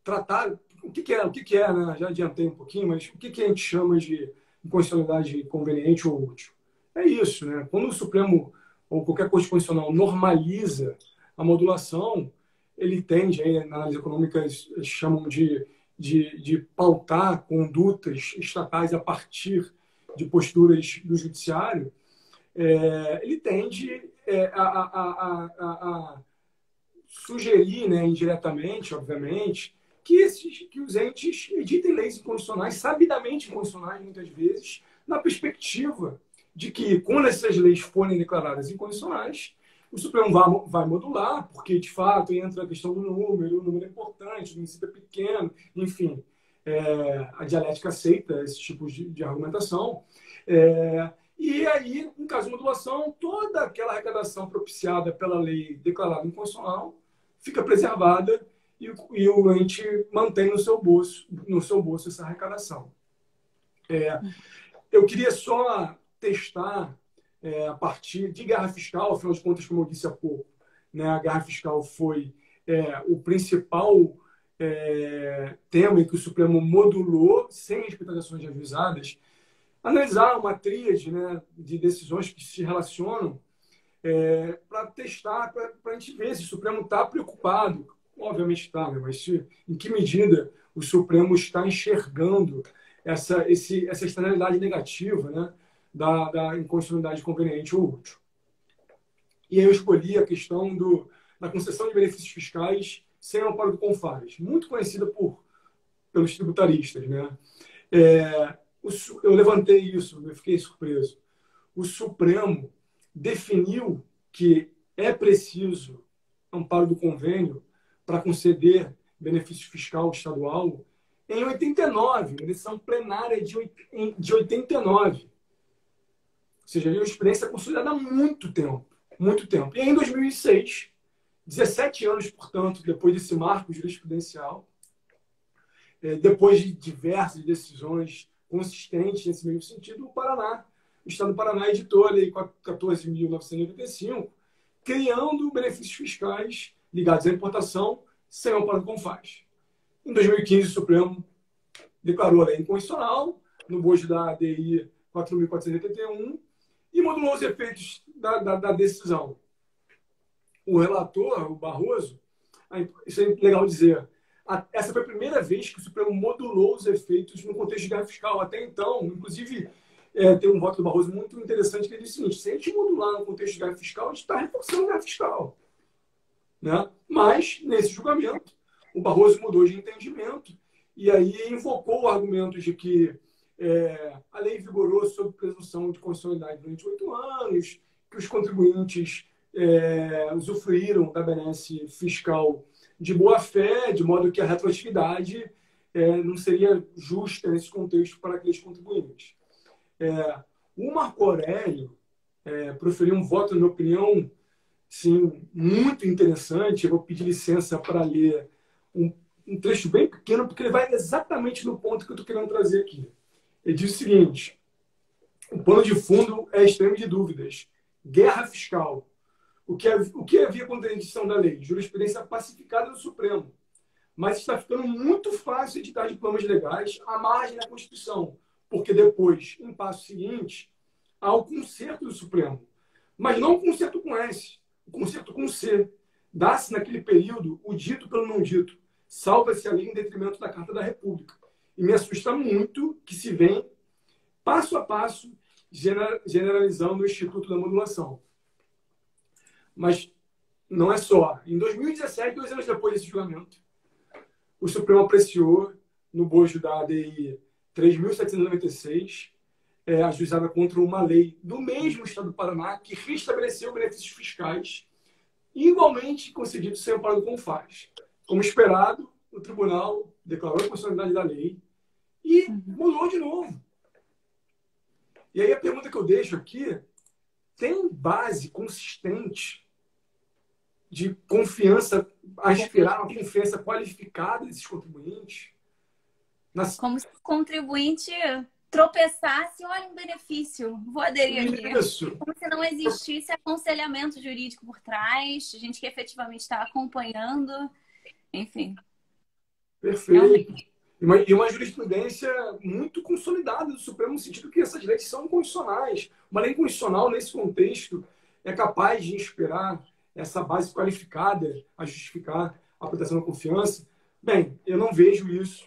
tratar... O que é, né? Já adiantei um pouquinho, mas o que a gente chama de inconstitucionalidade conveniente ou útil? É isso, né? Quando o Supremo ou qualquer corte constitucional normaliza a modulação, ele tende, aí, na análise econômica, chamam de pautar condutas estatais a partir de posturas do judiciário, ele tende a sugerir, né, indiretamente, obviamente, que os entes editem leis inconstitucionais, sabidamente inconstitucionais, muitas vezes, na perspectiva de que, quando essas leis forem declaradas inconstitucionais, o Supremo vai modular, porque, de fato, entra a questão do número, o número é importante, o município é pequeno, enfim. A dialética aceita esse tipo de argumentação. E aí, em caso de modulação, toda aquela arrecadação propiciada pela lei declarada inconstitucional fica preservada e o ente mantém no seu bolso essa arrecadação. Eu queria só testar a partir de guerra fiscal, afinal de contas, como eu disse há pouco, né, a guerra fiscal foi o principal tema em que o Supremo modulou, sem expectativas ajuizadas, analisar uma tríade, né, de decisões que se relacionam para testar, para a gente ver se o Supremo está preocupado. Obviamente está, né, mas em que medida o Supremo está enxergando essa externalidade negativa, né, da inconstitucionalidade conveniente ou útil. E aí eu escolhi a questão da concessão de benefícios fiscais sem amparo do CONFAS, muito conhecida pelos tributaristas, né? Eu levantei isso, eu fiquei surpreso. O Supremo definiu que é preciso amparo do convênio para conceder benefício fiscal estadual em 89, uma decisão plenária de 89. Ou seja, é uma experiência consolidada há muito tempo. Muito tempo. E aí, em 2006, 17 anos, portanto, depois desse marco jurisprudencial, depois de diversas decisões consistentes nesse mesmo sentido, o Estado do Paraná editou a Lei 14.985, criando benefícios fiscais ligados à importação sem amparo do CONFAS. Em 2015, o Supremo declarou a lei inconstitucional, no bojo da ADI 4.481, e modulou os efeitos da decisão. O relator, o Barroso, isso é legal dizer, essa foi a primeira vez que o Supremo modulou os efeitos no contexto de guerra fiscal. Até então, inclusive, tem um voto do Barroso muito interessante que ele diz o seguinte: se a gente modular no contexto de guerra fiscal, a gente está reforçando a guerra fiscal. Né? Mas, nesse julgamento, o Barroso mudou de entendimento e aí invocou o argumento de que a lei vigorou sob presunção de constitucionalidade durante 8 anos, que os contribuintes usufruíram da benesse fiscal de boa fé, de modo que a retroatividade não seria justa nesse contexto para aqueles contribuintes. O Marco Aurélio proferiu um voto, na minha opinião, sim, muito interessante. Eu vou pedir licença para ler um trecho bem pequeno, porque ele vai exatamente no ponto que eu estou querendo trazer aqui. Ele diz o seguinte: o pano de fundo é extremo de dúvidas. Guerra fiscal. O que havia contradição da lei? Jurisprudência pacificada do Supremo. Mas está ficando muito fácil editar diplomas legais à margem da Constituição, porque depois, em passo seguinte, há o conserto do Supremo. Mas não o conserto com S, o conserto com C. Dá-se naquele período o dito pelo não dito. Salva-se a lei em detrimento da Carta da República. E me assusta muito que se vem, passo a passo, generalizando o Instituto da Modulação. Mas não é só. Em 2017, 2 anos depois desse julgamento, o Supremo apreciou, no bojo da ADI 3.796, ajuizada contra uma lei do mesmo Estado do Paraná que restabeleceu benefícios fiscais igualmente concedidos sem amparo do CONFAS. Como esperado, o tribunal declarou a constitucionalidade da lei e mudou de novo. E aí a pergunta que eu deixo aqui: tem base consistente de confiança, aspirar uma confiança qualificada desses contribuintes? Como se o contribuinte tropeçasse, olha um benefício, vou aderir aqui. Isso. Como se não existisse aconselhamento jurídico por trás, gente que efetivamente está acompanhando, enfim. Perfeito. E uma jurisprudência muito consolidada do Supremo, no sentido que essas leis são constitucionais. Uma lei constitucional, nesse contexto, é capaz de inspirar essa base qualificada a justificar a proteção da confiança. Bem, eu não vejo isso,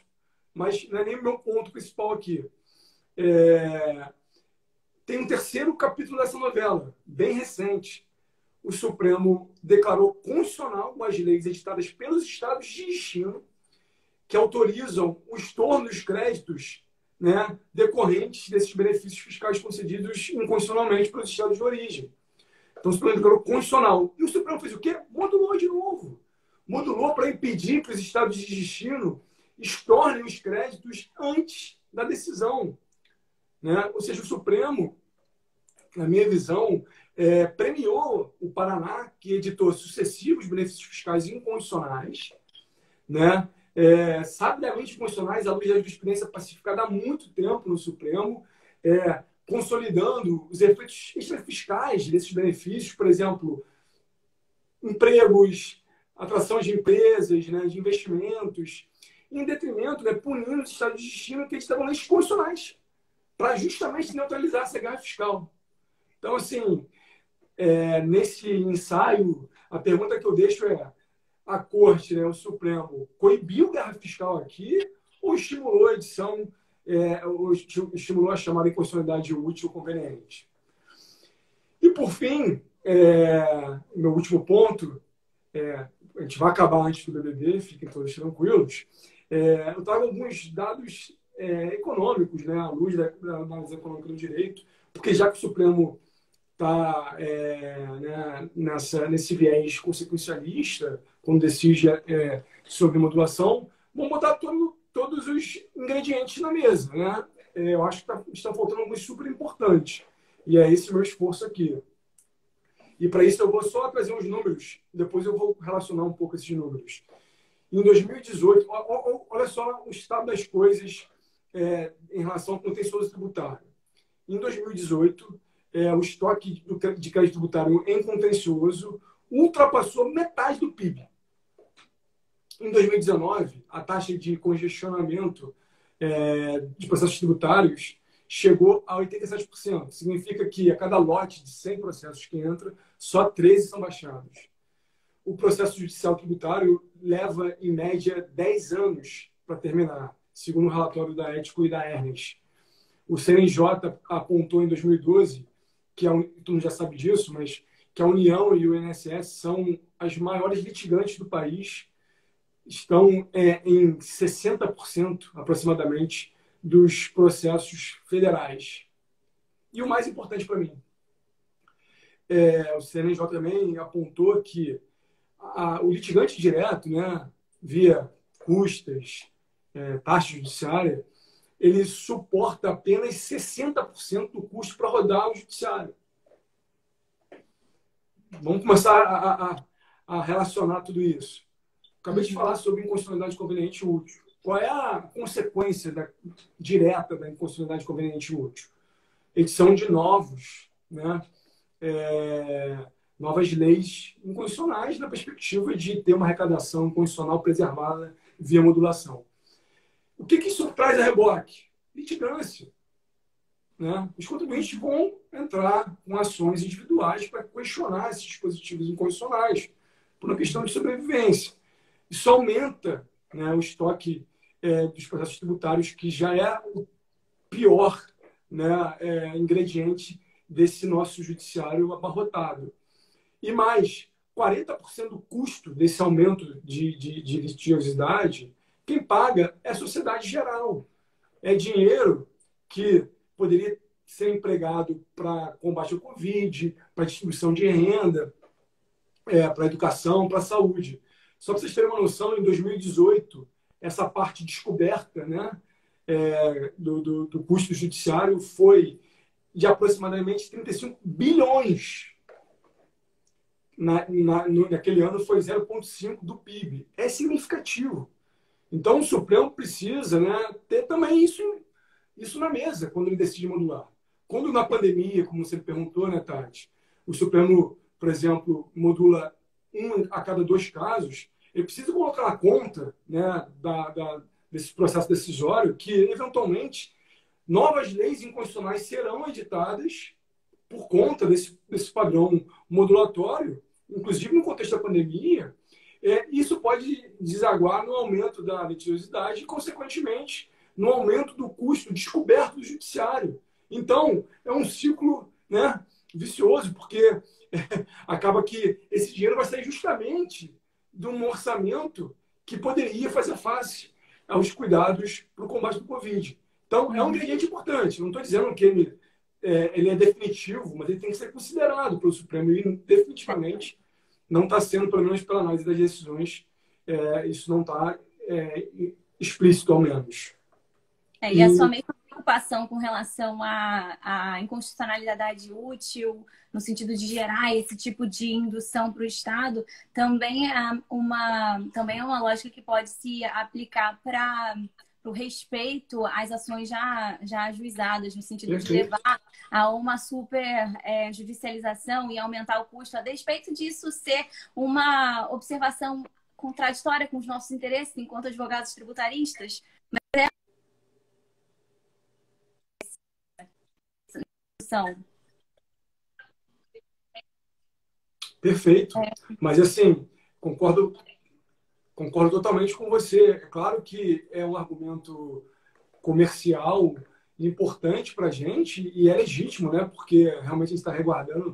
mas não é nem o meu ponto principal aqui. Tem um terceiro capítulo dessa novela, bem recente. O Supremo declarou constitucional as leis editadas pelos estados de destino que autorizam o estorno dos créditos, né, decorrentes desses benefícios fiscais concedidos inconstitucionalmente pelos estados de origem. Então, o Supremo declarou constitucional. E o Supremo fez o quê? Modulou de novo. Modulou para impedir que os estados de destino estornem os créditos antes da decisão. Né? Ou seja, o Supremo, na minha visão, premiou o Paraná, que editou sucessivos benefícios fiscais inconstitucionais, né? Sabiamente constitucionais à luz da jurisprudência pacificada há muito tempo no Supremo, consolidando os efeitos extrafiscais desses benefícios, por exemplo, empregos, atração de empresas, né, de investimentos, em detrimento, né, punindo os estados de destino que editavam leis constitucionais para justamente neutralizar essa guerra fiscal. Então, assim, nesse ensaio, a pergunta que eu deixo é: a Corte, né, o Supremo, coibiu guerra fiscal aqui ou estimulou a edição, ou estimulou a chamada inconstitucionalidade útil ou conveniente? E, por fim, meu último ponto, a gente vai acabar antes do BBB, fiquem todos tranquilos. Eu trago alguns dados econômicos, né, à luz da análise econômica do direito, porque já que o Supremo está né, nesse viés consequencialista, quando decide sobre modulação, vamos botar todos os ingredientes na mesa. Né? Eu acho que está faltando alguns super importantes. E é esse o meu esforço aqui. E para isso eu vou só trazer uns números, depois eu vou relacionar um pouco esses números. Em 2018, olha só o estado das coisas em relação ao contencioso tributário. Em 2018, o estoque de crédito tributário em contencioso ultrapassou metade do PIB. Em 2019, a taxa de congestionamento de processos tributários chegou a 87%. Significa que a cada lote de 100 processos que entra, só 13 são baixados. O processo judicial tributário leva, em média, 10 anos para terminar, segundo o relatório da Ético e da Ernest. o CNJ apontou em 2012, que todo mundo já sabe disso, mas que a União e o INSS são as maiores litigantes do país, estão em 60% aproximadamente dos processos federais. E o mais importante para mim, o CNJ também apontou que o litigante direto, né, via custas, taxa judiciária, ele suporta apenas 60% do custo para rodar o judiciário. Vamos começar a relacionar tudo isso. Acabei de falar sobre inconstitucionalidade conveniente útil. Qual é a consequência direta da inconstitucionalidade conveniente útil? Edição de novas leis inconstitucionais na perspectiva de ter uma arrecadação constitucional preservada via modulação. O que isso traz a reboque? Litigância. Né? Os contribuintes vão entrar com ações individuais para questionar esses dispositivos inconstitucionais por uma questão de sobrevivência. Isso aumenta, né, o estoque dos processos tributários, que já é o pior, né, ingrediente desse nosso judiciário abarrotado. E mais, 40% do custo desse aumento de litigiosidade, quem paga é a sociedade geral. É dinheiro que poderia ser empregado para combate ao Covid, para distribuição de renda, para educação, para saúde. Só para vocês terem uma noção, em 2018, essa parte descoberta, né, do custo judiciário foi de aproximadamente 35 bilhões. Naquele ano foi 0,5% do PIB. É significativo. Então, o Supremo precisa, né, ter também isso na mesa quando ele decide modular. Quando na pandemia, como você perguntou, né, Tati, o Supremo, por exemplo, modula 1 a cada 2 casos, ele precisa colocar na conta, né, desse processo decisório que, eventualmente, novas leis inconstitucionais serão editadas por conta desse padrão modulatório, inclusive no contexto da pandemia. Isso pode desaguar no aumento da litigiosidade e, consequentemente, no aumento do custo descoberto do judiciário. Então, é um ciclo, né, vicioso, porque acaba que esse dinheiro vai sair justamente de um orçamento que poderia fazer face aos cuidados para o combate do Covid. Então, é um ingrediente importante. Não estou dizendo que ele é definitivo, mas ele tem que ser considerado pelo Supremo e definitivamente não está sendo, pelo menos pela análise das decisões, isso não está explícito, ao menos. E a sua mesma preocupação com relação à inconstitucionalidade útil, no sentido de gerar esse tipo de indução para o Estado, também é uma lógica que pode se aplicar para o respeito às ações já ajuizadas, no sentido de levar a uma super judicialização e aumentar o custo, a despeito disso ser uma observação contraditória com os nossos interesses enquanto advogados tributaristas. Perfeito. Mas, assim, concordo totalmente com você. É claro que é um argumento comercial importante para a gente e é legítimo, né? Porque realmente a gente está resguardando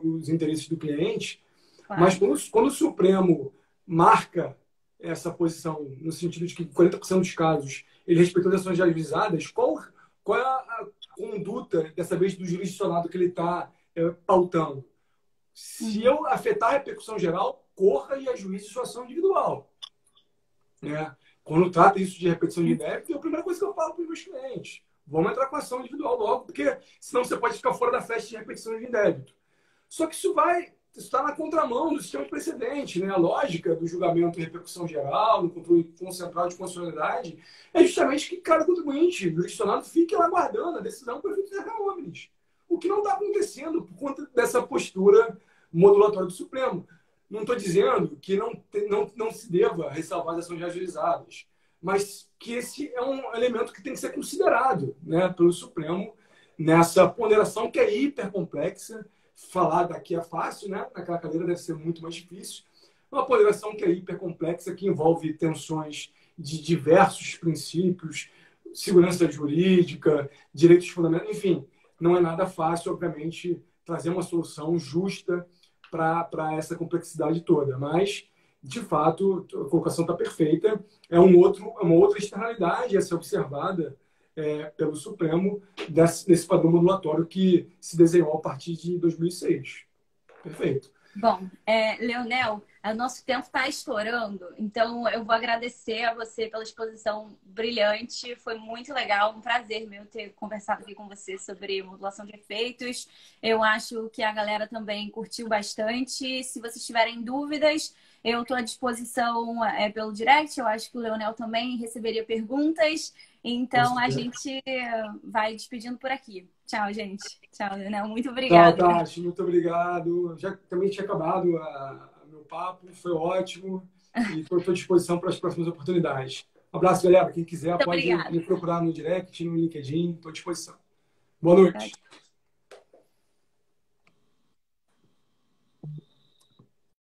os interesses do cliente. Claro. Mas quando o Supremo marca essa posição, no sentido de que 40% dos casos ele respeitou as ações já avisadas, qual é a conduta, dessa vez, do jurisdicionado que ele está pautando? Se eu afetar a repercussão geral, corra e ajuize sua ação individual. Né? Quando trata isso de repetição de débito, é a primeira coisa que eu falo para os meus clientes. Vamos entrar com a ação individual logo, porque senão você pode ficar fora da festa de repetição de débito. Só que isso está na contramão do sistema de precedente. Né? A lógica do julgamento de repercussão geral, no controle concentral de constitucionalidade, é justamente que cada contribuinte, o jurisdicionado, fique lá aguardando a decisão por efeito de erga omnes. O que não está acontecendo por conta dessa postura modulatória do Supremo. Não estou dizendo que não se deva ressalvar as ações já ajuizadas, mas que esse é um elemento que tem que ser considerado, né, pelo Supremo nessa ponderação que é hipercomplexa. Falar daqui é fácil, né? Naquela cadeira deve ser muito mais difícil. Uma ponderação que é hipercomplexa, que envolve tensões de diversos princípios, segurança jurídica, direitos fundamentais, enfim, não é nada fácil, obviamente, trazer uma solução justa para essa complexidade toda. Mas, de fato, a colocação está perfeita. É uma outra externalidade a ser observada pelo Supremo desse padrão modulatório que se desenhou a partir de 2006. Perfeito. Bom, Leonel, o nosso tempo está estourando, então eu vou agradecer a você pela exposição brilhante. Foi muito legal, um prazer meu ter conversado aqui com você sobre modulação de efeitos. Eu acho que a galera também curtiu bastante. Se vocês tiverem dúvidas, eu estou à disposição pelo direct. Eu acho que o Leonel também receberia perguntas. Então a gente vai despedindo por aqui. Tchau, gente. Tchau, Leonel. Muito obrigada. Tchau, Tati. Muito obrigado. Já também tinha acabado meu papo. Foi ótimo. E estou à disposição para as próximas oportunidades. Um abraço, galera. Quem quiser pode me procurar no direct, no LinkedIn. Estou à disposição. Boa noite.